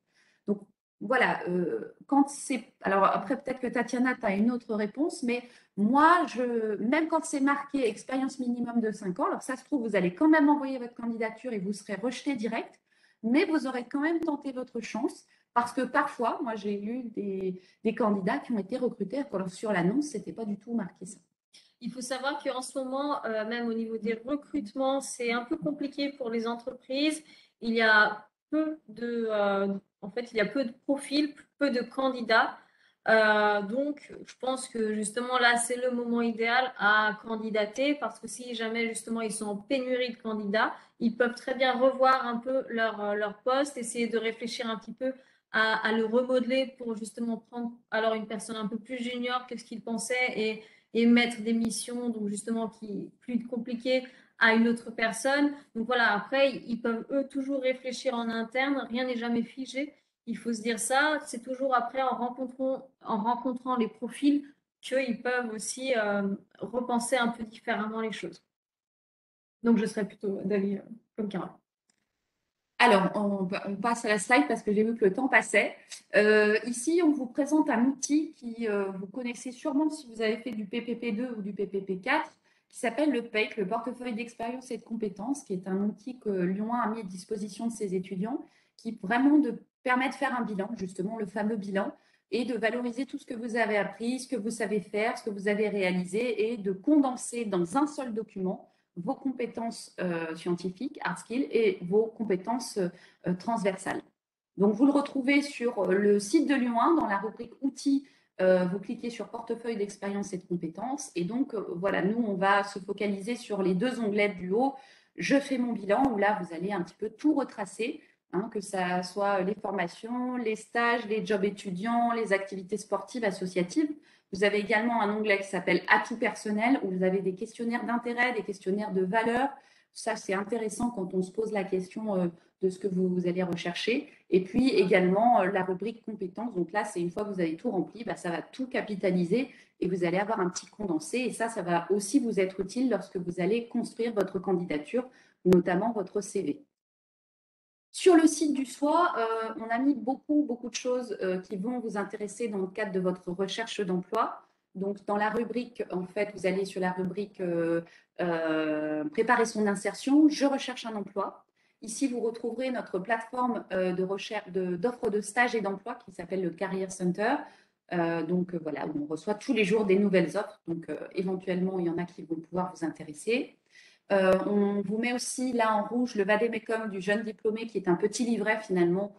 Donc voilà, quand c'est. Alors après, peut-être que Tatiana, tu as une autre réponse, mais moi, même quand c'est marqué expérience minimum de 5 ans, alors ça se trouve, vous allez quand même envoyer votre candidature et vous serez rejeté direct, mais vous aurez quand même tenté votre chance parce que parfois, moi, j'ai eu des candidats qui ont été recrutés alors sur l'annonce, ce n'était pas du tout marqué ça. Il faut savoir qu'en ce moment, même au niveau des recrutements, c'est un peu compliqué pour les entreprises. Il y a en fait, il y a peu de profils, peu de candidats. Donc, je pense que justement là, c'est le moment idéal à candidater parce que si jamais justement ils sont en pénurie de candidats, ils peuvent très bien revoir un peu leur poste, essayer de réfléchir un petit peu à le remodeler pour justement prendre alors une personne un peu plus junior que ce qu'ils pensaient et mettre des missions, donc justement, qui plus compliquées à une autre personne. Donc voilà, après, ils peuvent eux toujours réfléchir en interne, rien n'est jamais figé. Il faut se dire ça, c'est toujours après en rencontrant les profils qu'ils peuvent aussi repenser un peu différemment les choses. Donc je serais plutôt d'avis comme Cara. Alors, on passe à la slide parce que j'ai vu que le temps passait. Ici, on vous présente un outil qui, vous connaissez sûrement si vous avez fait du PPP2 ou du PPP4, qui s'appelle le PEC, le portefeuille d'expérience et de compétences, qui est un outil que Lyon 1 a mis à disposition de ses étudiants, qui vraiment permet de faire un bilan, justement le fameux bilan, et de valoriser tout ce que vous avez appris, ce que vous savez faire, ce que vous avez réalisé, et de condenser dans un seul document vos compétences scientifiques, hard skills, et vos compétences transversales. Donc, vous le retrouvez sur le site de Lyon 1 dans la rubrique outils. Vous cliquez sur portefeuille d'expérience et de compétences. Et donc, voilà, nous, on va se focaliser sur les deux onglets du haut. Je fais mon bilan, où là, vous allez un petit peu tout retracer, que ça soit les formations, les stages, les jobs étudiants, les activités sportives, associatives. Vous avez également un onglet qui s'appelle Atouts personnels où vous avez des questionnaires d'intérêt, des questionnaires de valeur. Ça, c'est intéressant quand on se pose la question de ce que vous allez rechercher. Et puis également la rubrique compétences. Donc là, c'est une fois que vous avez tout rempli, ça va tout capitaliser et vous allez avoir un petit condensé. Et ça va aussi vous être utile lorsque vous allez construire votre candidature, notamment votre CV. Sur le site du SOI, on a mis beaucoup de choses qui vont vous intéresser dans le cadre de votre recherche d'emploi. Donc, dans la rubrique, en fait, vous allez sur la rubrique préparer son insertion, je recherche un emploi. Ici, vous retrouverez notre plateforme de recherche d'offres de stage et d'emploi qui s'appelle le Career Center. Donc, voilà, où on reçoit tous les jours des nouvelles offres. Donc, éventuellement, il y en a qui vont pouvoir vous intéresser. On vous met aussi là en rouge le Vademecum du jeune diplômé, qui est un petit livret finalement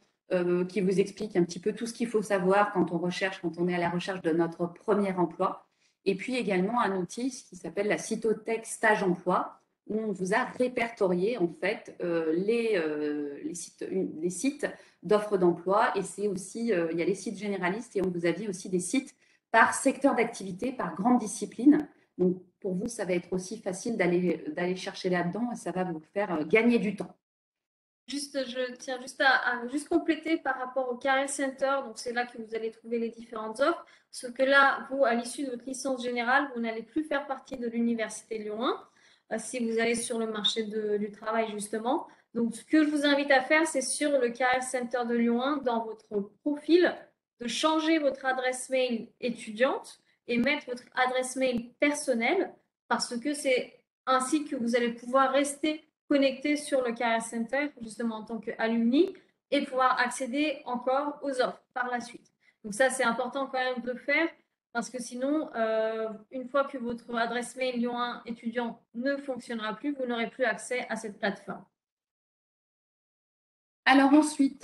qui vous explique un petit peu tout ce qu'il faut savoir quand on est à la recherche de notre premier emploi. Et puis également un outil qui s'appelle la Cytothèque Stage Emploi, où on vous a répertorié en fait les sites d'offres d'emploi. Et c'est aussi, il y a les sites généralistes et on vous a dit aussi des sites par secteur d'activité, par grande discipline. Donc, pour vous, ça va être aussi facile d'aller chercher là-dedans et ça va vous faire gagner du temps. Je tiens juste à juste compléter par rapport au Career Center. Donc, c'est là que vous allez trouver les différentes offres. Ce que là, vous, à l'issue de votre licence générale, vous n'allez plus faire partie de l'Université Lyon 1 si vous allez sur le marché du travail, justement. Donc, ce que je vous invite à faire, c'est sur le Career Center de Lyon 1, dans votre profil, de changer votre adresse mail étudiante et mettre votre adresse mail personnelle parce que c'est ainsi que vous allez pouvoir rester connecté sur le Career Center, justement en tant qu'alumni, et pouvoir accéder encore aux offres par la suite. Donc ça, c'est important quand même de le faire, parce que sinon, une fois que votre adresse mail Lyon 1 étudiant ne fonctionnera plus, vous n'aurez plus accès à cette plateforme. Alors ensuite,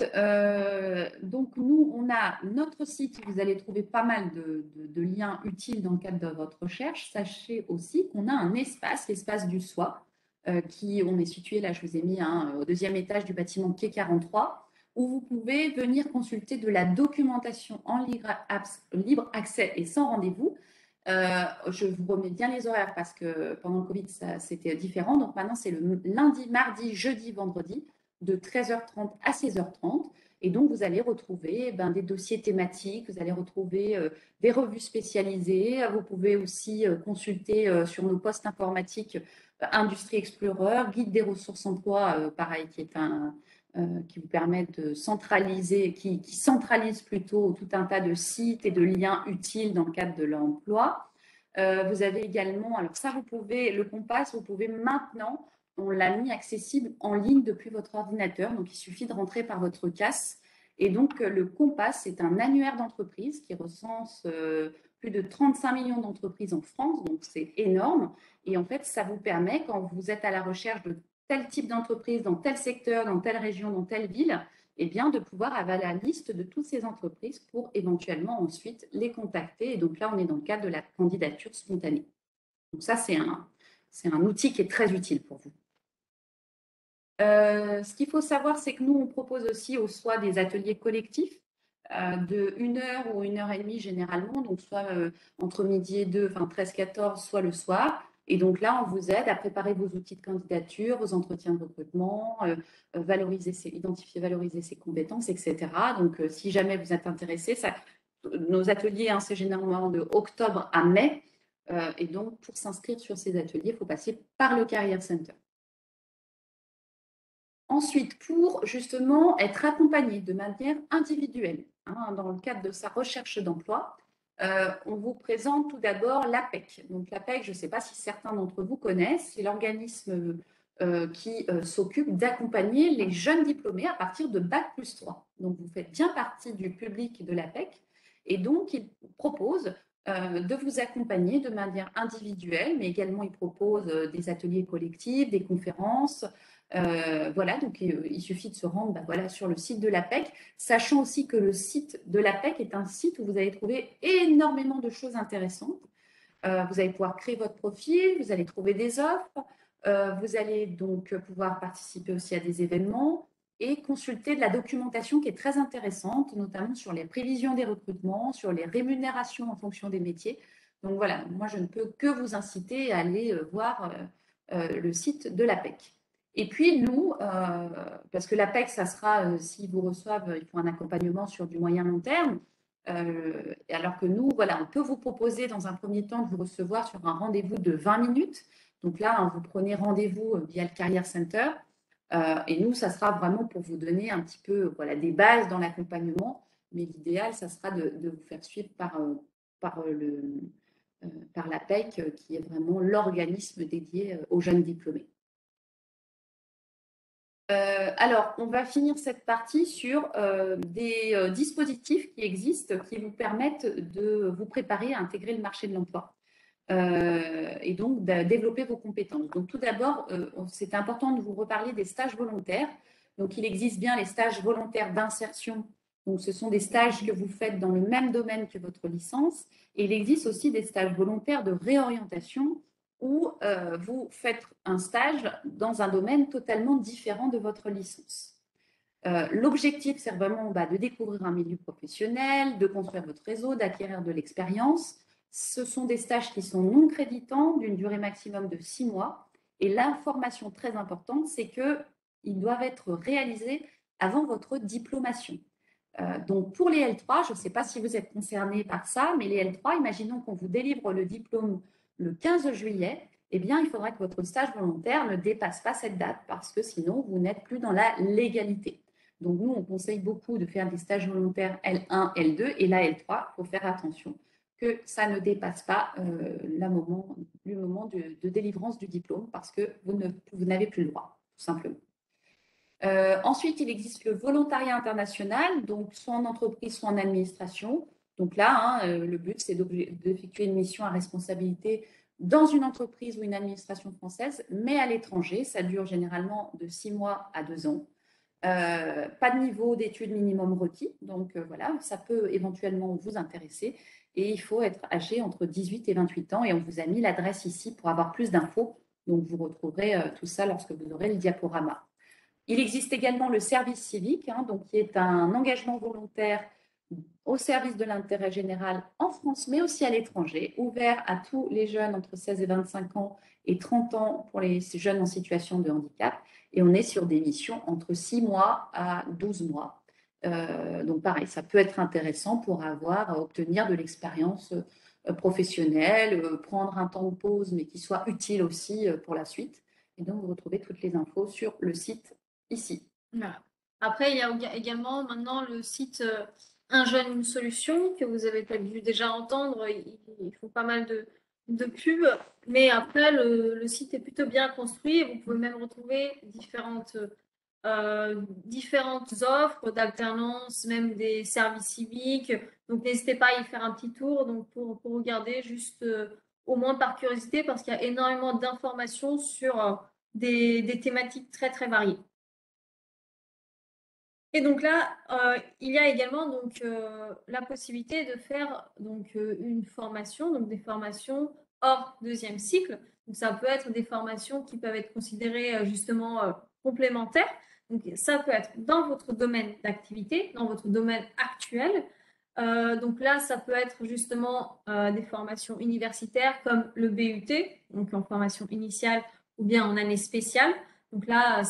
donc nous, on a notre site, vous allez trouver pas mal de liens utiles dans le cadre de votre recherche. Sachez aussi qu'on a un espace, l'espace du SOI, on est situé, là je vous ai mis au deuxième étage du bâtiment Quai 43, où vous pouvez venir consulter de la documentation en libre accès et sans rendez-vous. Je vous remets bien les horaires parce que pendant le Covid, c'était différent. Donc maintenant, c'est le lundi, mardi, jeudi, vendredi, de 13h30 à 16h30. Et donc, vous allez retrouver des dossiers thématiques, vous allez retrouver des revues spécialisées. Vous pouvez aussi consulter sur nos postes informatiques Industrie Explorer, Guide des ressources emploi, pareil, qui est qui vous permet de centraliser, qui centralise plutôt tout un tas de sites et de liens utiles dans le cadre de l'emploi. Vous avez également, alors ça, vous pouvez, le Compass, vous pouvez maintenant, on l'a mis accessible en ligne depuis votre ordinateur, donc il suffit de rentrer par votre CAS. Et donc, le Compass, c'est un annuaire d'entreprise qui recense plus de 35 millions d'entreprises en France, donc c'est énorme. Et en fait, ça vous permet, quand vous êtes à la recherche de tel type d'entreprise, dans tel secteur, dans telle région, dans telle ville, eh bien, de pouvoir avoir la liste de toutes ces entreprises pour éventuellement ensuite les contacter. Et donc là, on est dans le cadre de la candidature spontanée. Donc ça, c'est un outil qui est très utile pour vous. Ce qu'il faut savoir, c'est que nous, on propose aussi au soit des ateliers collectifs de 1 heure ou 1 heure et demie généralement, donc soit entre midi et 2, enfin 13-14, soit le soir. Et donc là, on vous aide à préparer vos outils de candidature, vos entretiens de recrutement, identifier, valoriser ses compétences, etc. Donc, si jamais vous êtes intéressé, nos ateliers, c'est généralement de octobre à mai. Et donc, pour s'inscrire sur ces ateliers, il faut passer par le Career Center. Ensuite, pour justement être accompagné de manière individuelle dans le cadre de sa recherche d'emploi, on vous présente tout d'abord l'APEC. Donc l'APEC, je ne sais pas si certains d'entre vous connaissent, c'est l'organisme qui s'occupe d'accompagner les jeunes diplômés à partir de Bac+3. Donc vous faites bien partie du public de l'APEC et donc il propose de vous accompagner de manière individuelle, mais également il propose des ateliers collectifs, des conférences. Voilà, donc il suffit de se rendre sur le site de l'APEC, sachant aussi que le site de l'APEC est un site où vous allez trouver énormément de choses intéressantes. Vous allez pouvoir créer votre profil, vous allez trouver des offres, vous allez donc pouvoir participer aussi à des événements et consulter de la documentation qui est très intéressante, notamment sur les prévisions des recrutements, sur les rémunérations en fonction des métiers. Donc voilà, moi je ne peux que vous inciter à aller voir le site de l'APEC. Et puis nous, parce que l'APEC, ça sera, s'ils vous reçoivent, il faut un accompagnement sur du moyen long terme. Alors que nous, voilà, on peut vous proposer dans un premier temps de vous recevoir sur un rendez-vous de 20 minutes. Donc là, vous prenez rendez-vous via le Career Center. Et nous, ça sera vraiment pour vous donner un petit peu des bases dans l'accompagnement. Mais l'idéal, ça sera de vous faire suivre par l'APEC, qui est vraiment l'organisme dédié aux jeunes diplômés. Alors, on va finir cette partie sur des dispositifs qui existent qui vous permettent de vous préparer à intégrer le marché de l'emploi et donc de développer vos compétences. Donc, tout d'abord, c'est important de vous reparler des stages volontaires. Donc, il existe bien les stages volontaires d'insertion. Donc, ce sont des stages que vous faites dans le même domaine que votre licence. Et il existe aussi des stages volontaires de réorientation où vous faites un stage dans un domaine totalement différent de votre licence. L'objectif, c'est vraiment de découvrir un milieu professionnel, de construire votre réseau, d'acquérir de l'expérience. Ce sont des stages qui sont non créditants, d'une durée maximum de 6 mois. Et l'information très importante, c'est qu'ils doivent être réalisés avant votre diplomation. Donc, pour les L3, je ne sais pas si vous êtes concernés par ça, mais les L3, imaginons qu'on vous délivre le diplôme le 15 juillet, eh bien, il faudra que votre stage volontaire ne dépasse pas cette date parce que sinon, vous n'êtes plus dans la légalité. Donc, nous, on conseille beaucoup de faire des stages volontaires L1, L2 et la L3, il faut faire attention que ça ne dépasse pas le moment de délivrance du diplôme parce que vous n'avez plus le droit, tout simplement. Ensuite, il existe le volontariat international, donc soit en entreprise, soit en administration. Donc là, le but, c'est d'effectuer une mission à responsabilité dans une entreprise ou une administration française, mais à l'étranger. Ça dure généralement de 6 mois à 2 ans. Pas de niveau d'études minimum requis, donc voilà, ça peut éventuellement vous intéresser. Et il faut être âgé entre 18 et 28 ans. Et on vous a mis l'adresse ici pour avoir plus d'infos. Donc, vous retrouverez tout ça lorsque vous aurez le diaporama. Il existe également le service civique, hein, donc, qui est un engagement volontaire au service de l'intérêt général en France, mais aussi à l'étranger, ouvert à tous les jeunes entre 16 et 25 ans et 30 ans pour les jeunes en situation de handicap. Et on est sur des missions entre 6 mois à 12 mois. Donc pareil, ça peut être intéressant pour obtenir de l'expérience professionnelle, prendre un temps de pause, mais qui soit utile aussi pour la suite. Et donc, vous retrouvez toutes les infos sur le site ici. Voilà. Après, il y a également maintenant le site Un jeune, une solution que vous avez peut-être dû déjà entendre. Ils font pas mal de pubs, mais après, le site est plutôt bien construit et vous pouvez même retrouver différentes offres d'alternance, même des services civiques. Donc, n'hésitez pas à y faire un petit tour donc pour regarder juste au moins par curiosité parce qu'il y a énormément d'informations sur des thématiques très, très variées. Et donc là, il y a également donc, la possibilité de faire donc, une formation, donc des formations hors deuxième cycle. Donc ça peut être des formations qui peuvent être considérées justement complémentaires. Donc ça peut être dans votre domaine d'activité, dans votre domaine actuel. Donc là, ça peut être justement des formations universitaires comme le BUT, donc en formation initiale ou bien en année spéciale. Donc là,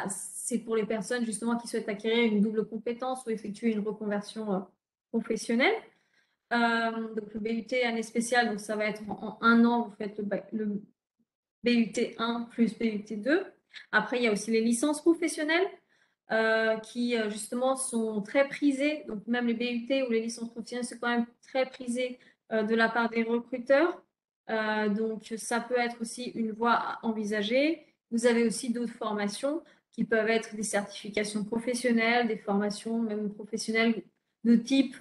c'est pour les personnes justement qui souhaitent acquérir une double compétence ou effectuer une reconversion professionnelle. Donc le BUT année spéciale, donc ça va être en un an, vous faites le BUT 1 plus BUT 2. Après, il y a aussi les licences professionnelles qui justement sont très prisées. Donc même les BUT ou les licences professionnelles, c'est quand même très prisé de la part des recruteurs. Donc ça peut être aussi une voie à envisager. Vous avez aussi d'autres formations qui peuvent être des certifications professionnelles, des formations même professionnelles de type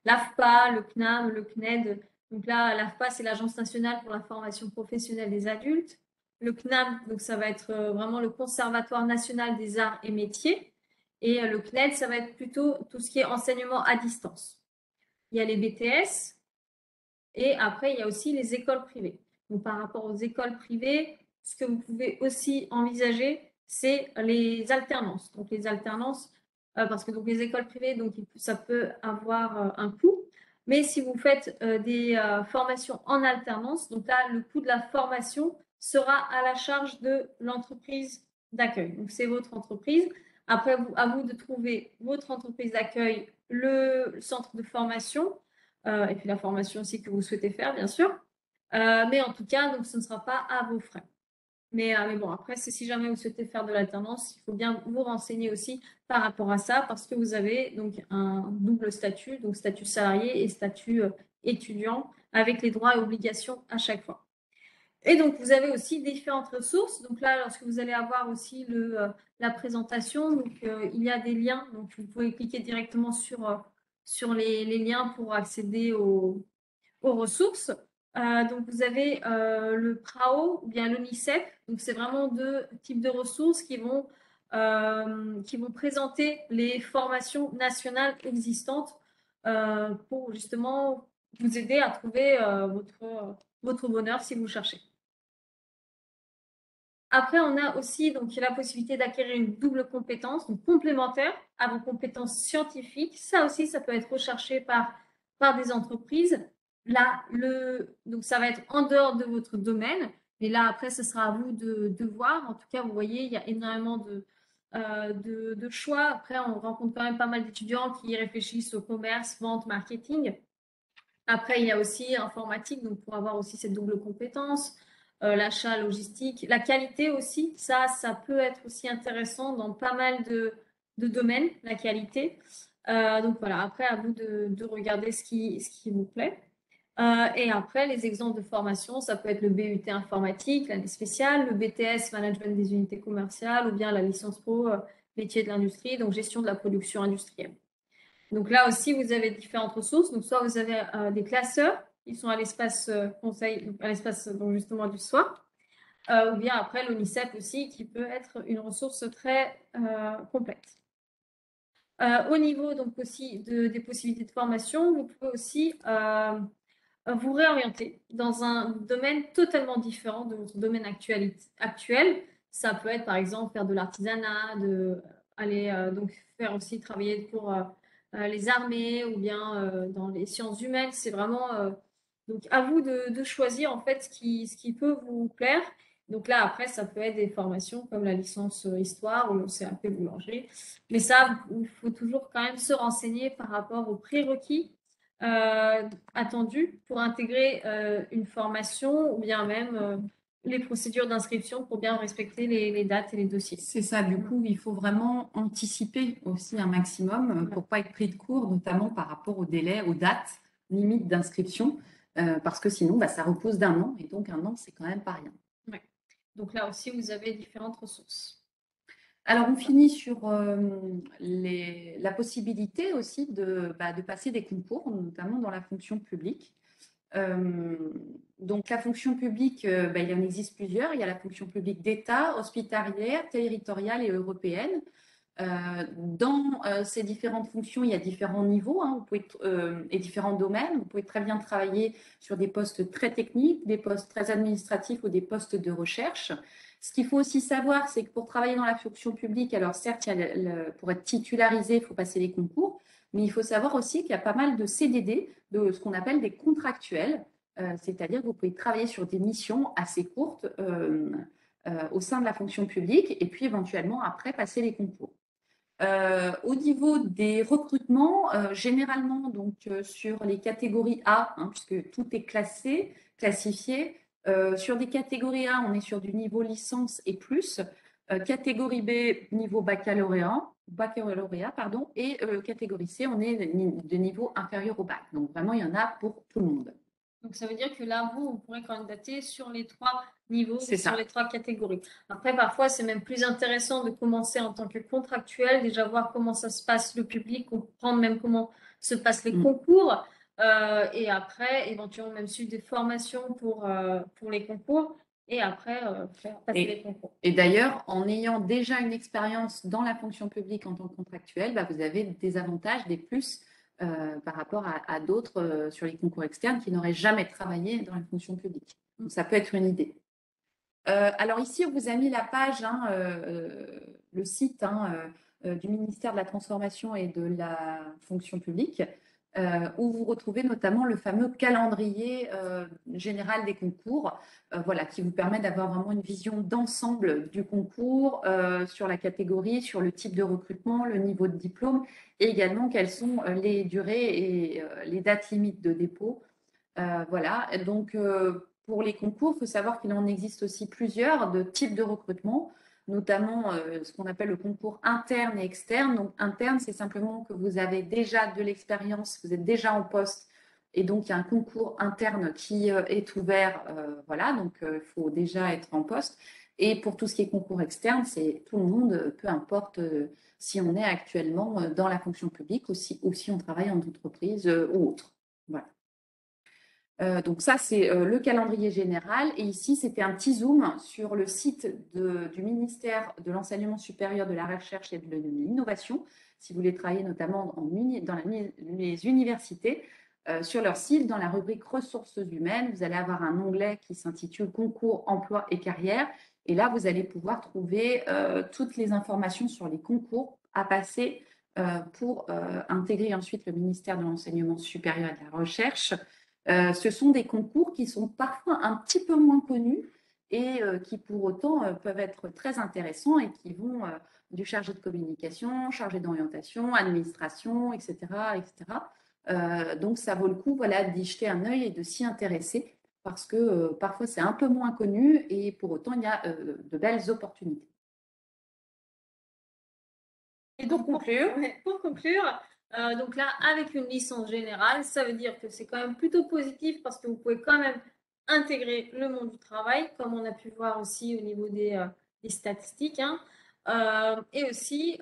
l'AFPA, le CNAM, le CNED. Donc là, l'AFPA, c'est l'Agence nationale pour la formation professionnelle des adultes. Le CNAM, donc ça va être vraiment le Conservatoire national des arts et métiers. Et le CNED, ça va être plutôt tout ce qui est enseignement à distance. Il y a les BTS et après, il y a aussi les écoles privées. Donc par rapport aux écoles privées, ce que vous pouvez aussi envisager, c'est les alternances. Donc les alternances, parce que donc les écoles privées, donc ça peut avoir un coût. Mais si vous faites des formations en alternance, donc là, le coût de la formation sera à la charge de l'entreprise d'accueil. Donc c'est votre entreprise. Après, à vous de trouver votre entreprise d'accueil, le centre de formation et puis la formation aussi que vous souhaitez faire, bien sûr. Mais en tout cas, donc, ce ne sera pas à vos frais. Mais bon, après, si jamais vous souhaitez faire de l'alternance, il faut bien vous renseigner aussi par rapport à ça parce que vous avez donc un double statut, donc statut salarié et statut étudiant avec les droits et obligations à chaque fois. Et donc, vous avez aussi différentes ressources. Donc là, lorsque vous allez avoir aussi la présentation, donc, il y a des liens. Donc, vous pouvez cliquer directement sur les liens pour accéder aux ressources. Donc, vous avez le PRAO ou bien l'ONICEP. Donc, c'est vraiment deux types de ressources qui vont présenter les formations nationales existantes pour justement vous aider à trouver votre bonheur si vous cherchez. Après, on a aussi donc, la possibilité d'acquérir une double compétence, donc complémentaire à vos compétences scientifiques. Ça aussi, ça peut être recherché par des entreprises. Là, donc ça va être en dehors de votre domaine. Mais là, après, ce sera à vous de voir. En tout cas, vous voyez, il y a énormément de choix. Après, on rencontre quand même pas mal d'étudiants qui réfléchissent au commerce, vente, marketing. Après, il y a aussi informatique, donc pour avoir aussi cette double compétence, l'achat, logistique, la qualité aussi, ça peut être aussi intéressant dans pas mal de domaines, la qualité. Donc voilà, après, à vous de regarder ce qui vous plaît. Et après, les exemples de formation, ça peut être le BUT informatique, l'année spéciale, le BTS management des unités commerciales ou bien la licence pro métier de l'industrie, donc gestion de la production industrielle. Donc là aussi, vous avez différentes ressources. Donc soit vous avez des classeurs qui sont à l'espace conseil, à l'espace donc justement du soir, ou bien après l'ONICEP aussi qui peut être une ressource très complète. Au niveau donc aussi des possibilités de formation, vous pouvez aussi vous réorienter dans un domaine totalement différent de votre domaine actuel. Ça peut être, par exemple, faire de l'artisanat, aller donc faire aussi travailler pour les armées ou bien dans les sciences humaines. C'est vraiment donc à vous de choisir en fait ce qui peut vous plaire. Donc là, après, ça peut être des formations comme la licence histoire ou le CAP boulangerie. Mais ça, il faut toujours quand même se renseigner par rapport aux prérequis attendus pour intégrer une formation ou bien même les procédures d'inscription pour bien respecter les dates et les dossiers. C'est ça, du coup, il faut vraiment anticiper aussi un maximum pour pas être pris de court, notamment par rapport aux délais, aux dates limites d'inscription, parce que sinon, ça repousse d'un an, et donc un an, c'est quand même pas rien. Ouais. Donc là aussi, vous avez différentes ressources. Alors, on finit sur la possibilité aussi de passer des concours, notamment dans la fonction publique. Donc, la fonction publique, il en existe plusieurs. Il y a la fonction publique d'État, hospitalière, territoriale et européenne. Dans ces différentes fonctions, il y a différents niveaux vous pouvez, et différents domaines. Vous pouvez très bien travailler sur des postes très techniques, des postes très administratifs ou des postes de recherche. Ce qu'il faut aussi savoir, c'est que pour travailler dans la fonction publique, alors certes, pour être titularisé, il faut passer les concours, mais il faut savoir aussi qu'il y a pas mal de CDD, de ce qu'on appelle des contractuels, c'est-à-dire que vous pouvez travailler sur des missions assez courtes au sein de la fonction publique et puis éventuellement après passer les concours. Au niveau des recrutements, généralement donc sur les catégories A, puisque tout est classifié. Sur des catégories A, on est sur du niveau licence et plus. Catégorie B, niveau baccalauréat, pardon, et catégorie C, on est de niveau inférieur au bac. Donc vraiment, il y en a pour tout le monde. Donc ça veut dire que là, vous pourrez candidater sur les 3 niveaux, sur les 3 catégories. Après, parfois, c'est même plus intéressant de commencer en tant que contractuel, déjà voir comment ça se passe le public, comprendre même comment se passent les concours, et après, éventuellement même suivre des formations pour les concours, et après, faire passer les concours. Et d'ailleurs, en ayant déjà une expérience dans la fonction publique en tant que contractuel, vous avez des avantages, des plus par rapport à d'autres sur les concours externes qui n'auraient jamais travaillé dans la fonction publique. Donc, ça peut être une idée. Alors ici, on vous a mis la page, le site du ministère de la Transformation et de la Fonction publique, où vous retrouvez notamment le fameux calendrier général des concours, qui vous permet d'avoir vraiment une vision d'ensemble du concours sur la catégorie, sur le type de recrutement, le niveau de diplôme et également quelles sont les durées et les dates limites de dépôt. Donc pour les concours, il faut savoir qu'il en existe aussi plusieurs de types de recrutement, notamment ce qu'on appelle le concours interne et externe. Donc interne, c'est simplement que vous avez déjà de l'expérience, vous êtes déjà en poste, et donc il y a un concours interne qui est ouvert. Donc il faut déjà être en poste. Et pour tout ce qui est concours externe, c'est tout le monde, peu importe si on est actuellement dans la fonction publique ou si on travaille en entreprise ou autre. Voilà. Donc ça, c'est le calendrier général. Et ici, c'était un petit zoom sur le site du ministère de l'Enseignement supérieur, de la Recherche et de l'Innovation. Si vous voulez travailler notamment dans les universités, sur leur site, dans la rubrique ressources humaines, vous allez avoir un onglet qui s'intitule Concours, emploi et carrière. Et là, vous allez pouvoir trouver toutes les informations sur les concours à passer pour intégrer ensuite le ministère de l'Enseignement supérieur et de la Recherche. Ce sont des concours qui sont parfois un petit peu moins connus et qui pour autant peuvent être très intéressants et qui vont du chargé de communication, chargé d'orientation, administration, etc. Donc ça vaut le coup d'y jeter un œil et de s'y intéresser parce que parfois c'est un peu moins connu et pour autant il y a de belles opportunités. Et donc pour conclure, donc là, avec une licence générale, ça veut dire que c'est quand même plutôt positif parce que vous pouvez quand même intégrer le monde du travail, comme on a pu voir aussi au niveau des statistiques. Et aussi,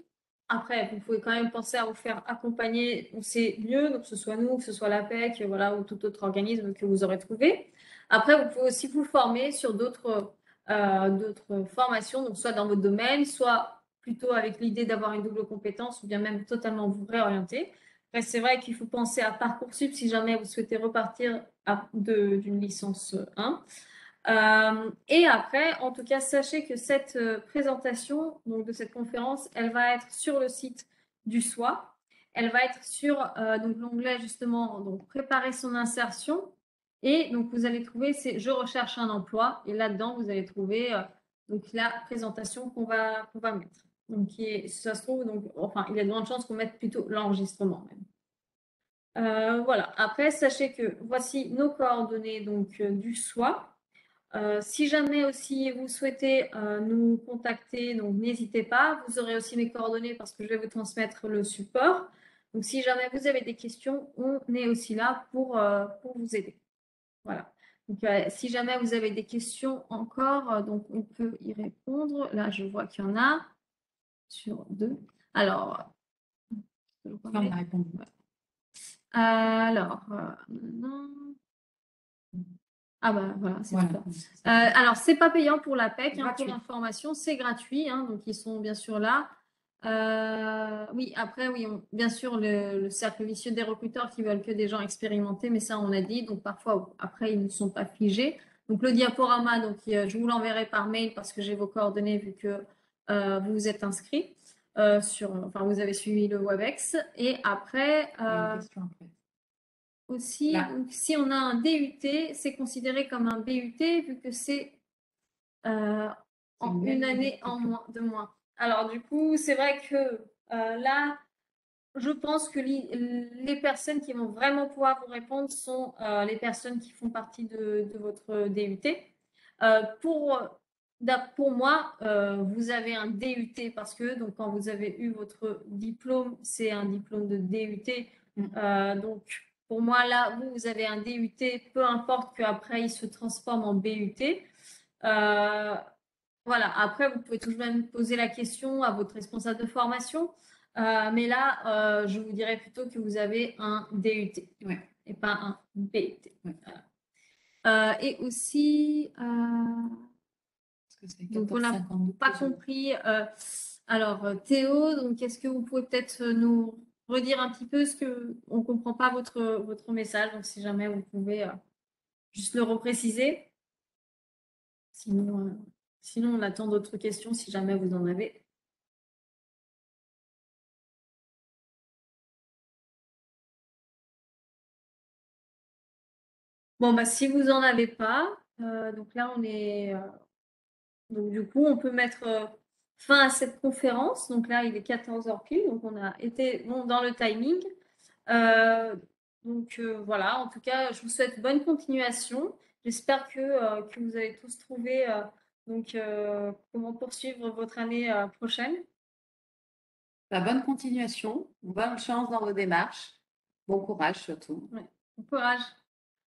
après, vous pouvez quand même penser à vous faire accompagner où c'est mieux, donc que ce soit nous, que ce soit l'APEC, ou tout autre organisme que vous aurez trouvé. Après, vous pouvez aussi vous former sur d'autres formations, donc soit dans votre domaine, soit plutôt avec l'idée d'avoir une double compétence ou bien même totalement vous réorienter. Après, c'est vrai qu'il faut penser à Parcoursup si jamais vous souhaitez repartir d'une licence 1. Et après, en tout cas, sachez que cette présentation donc, de cette conférence, elle va être sur le site du SOI. Elle va être sur donc l'onglet justement donc préparer son insertion. Et donc vous allez trouver c'est je recherche un emploi. Et là-dedans, vous allez trouver donc la présentation qu'on va mettre. Donc si ça se trouve, donc, enfin, il y a de grandes chances qu'on mette plutôt l'enregistrement même. Voilà. Après, sachez que voici nos coordonnées donc du SOI. Si jamais aussi vous souhaitez nous contacter, donc n'hésitez pas. Vous aurez aussi mes coordonnées parce que je vais vous transmettre le support. Donc si jamais vous avez des questions, on est aussi là pour vous aider. Voilà. Donc si jamais vous avez des questions encore, donc on peut y répondre. Là, je vois qu'il y en a sur 2. Alors, On a répondu. alors, non. Ah bah voilà, c'est Voilà. tout ça. Alors, c'est pas payant pour la PEC, hein, pour Gratuit. l'information, c'est gratuit, hein, donc ils sont bien sûr là. Oui, après, oui, bien sûr, le cercle vicieux des recruteurs qui veulent que des gens expérimentés, mais ça, on a dit, donc parfois, après, ils ne sont pas figés. Donc, le diaporama, donc, je vous l'enverrai par mail parce que j'ai vos coordonnées vu que vous vous êtes inscrit enfin, vous avez suivi le WebEx. Et après, Il y a une question après. aussi, donc, si on a un DUT, c'est considéré comme un BUT vu que c'est en une année de moins. Alors du coup, c'est vrai que là, je pense que les personnes qui vont vraiment pouvoir vous répondre sont les personnes qui font partie de votre DUT. Pour moi, vous avez un DUT parce que donc, quand vous avez eu votre diplôme, c'est un diplôme de DUT. Donc, pour moi, là, vous avez un DUT, peu importe qu'après, il se transforme en BUT. Voilà, après, vous pouvez toujours même poser la question à votre responsable de formation. Mais là, je vous dirais plutôt que vous avez un DUT et pas un BUT. Voilà. Et aussi, donc on n'a pas compris. Alors, Théo, donc est-ce que vous pouvez peut-être nous redire un petit peu ce que on ne comprend pas votre message, donc si jamais vous pouvez juste le repréciser. Sinon, on attend d'autres questions si jamais vous en avez. Bon, bah, si vous n'en avez pas, donc là, on est. Donc, du coup, on peut mettre fin à cette conférence. Donc là, il est 14h pile, donc on a été bon, dans le timing. Donc voilà, en tout cas, je vous souhaite bonne continuation. J'espère que vous avez tous trouvé donc, comment poursuivre votre année prochaine. Bah, bonne continuation, bonne chance dans vos démarches, bon courage surtout. Ouais. Bon courage.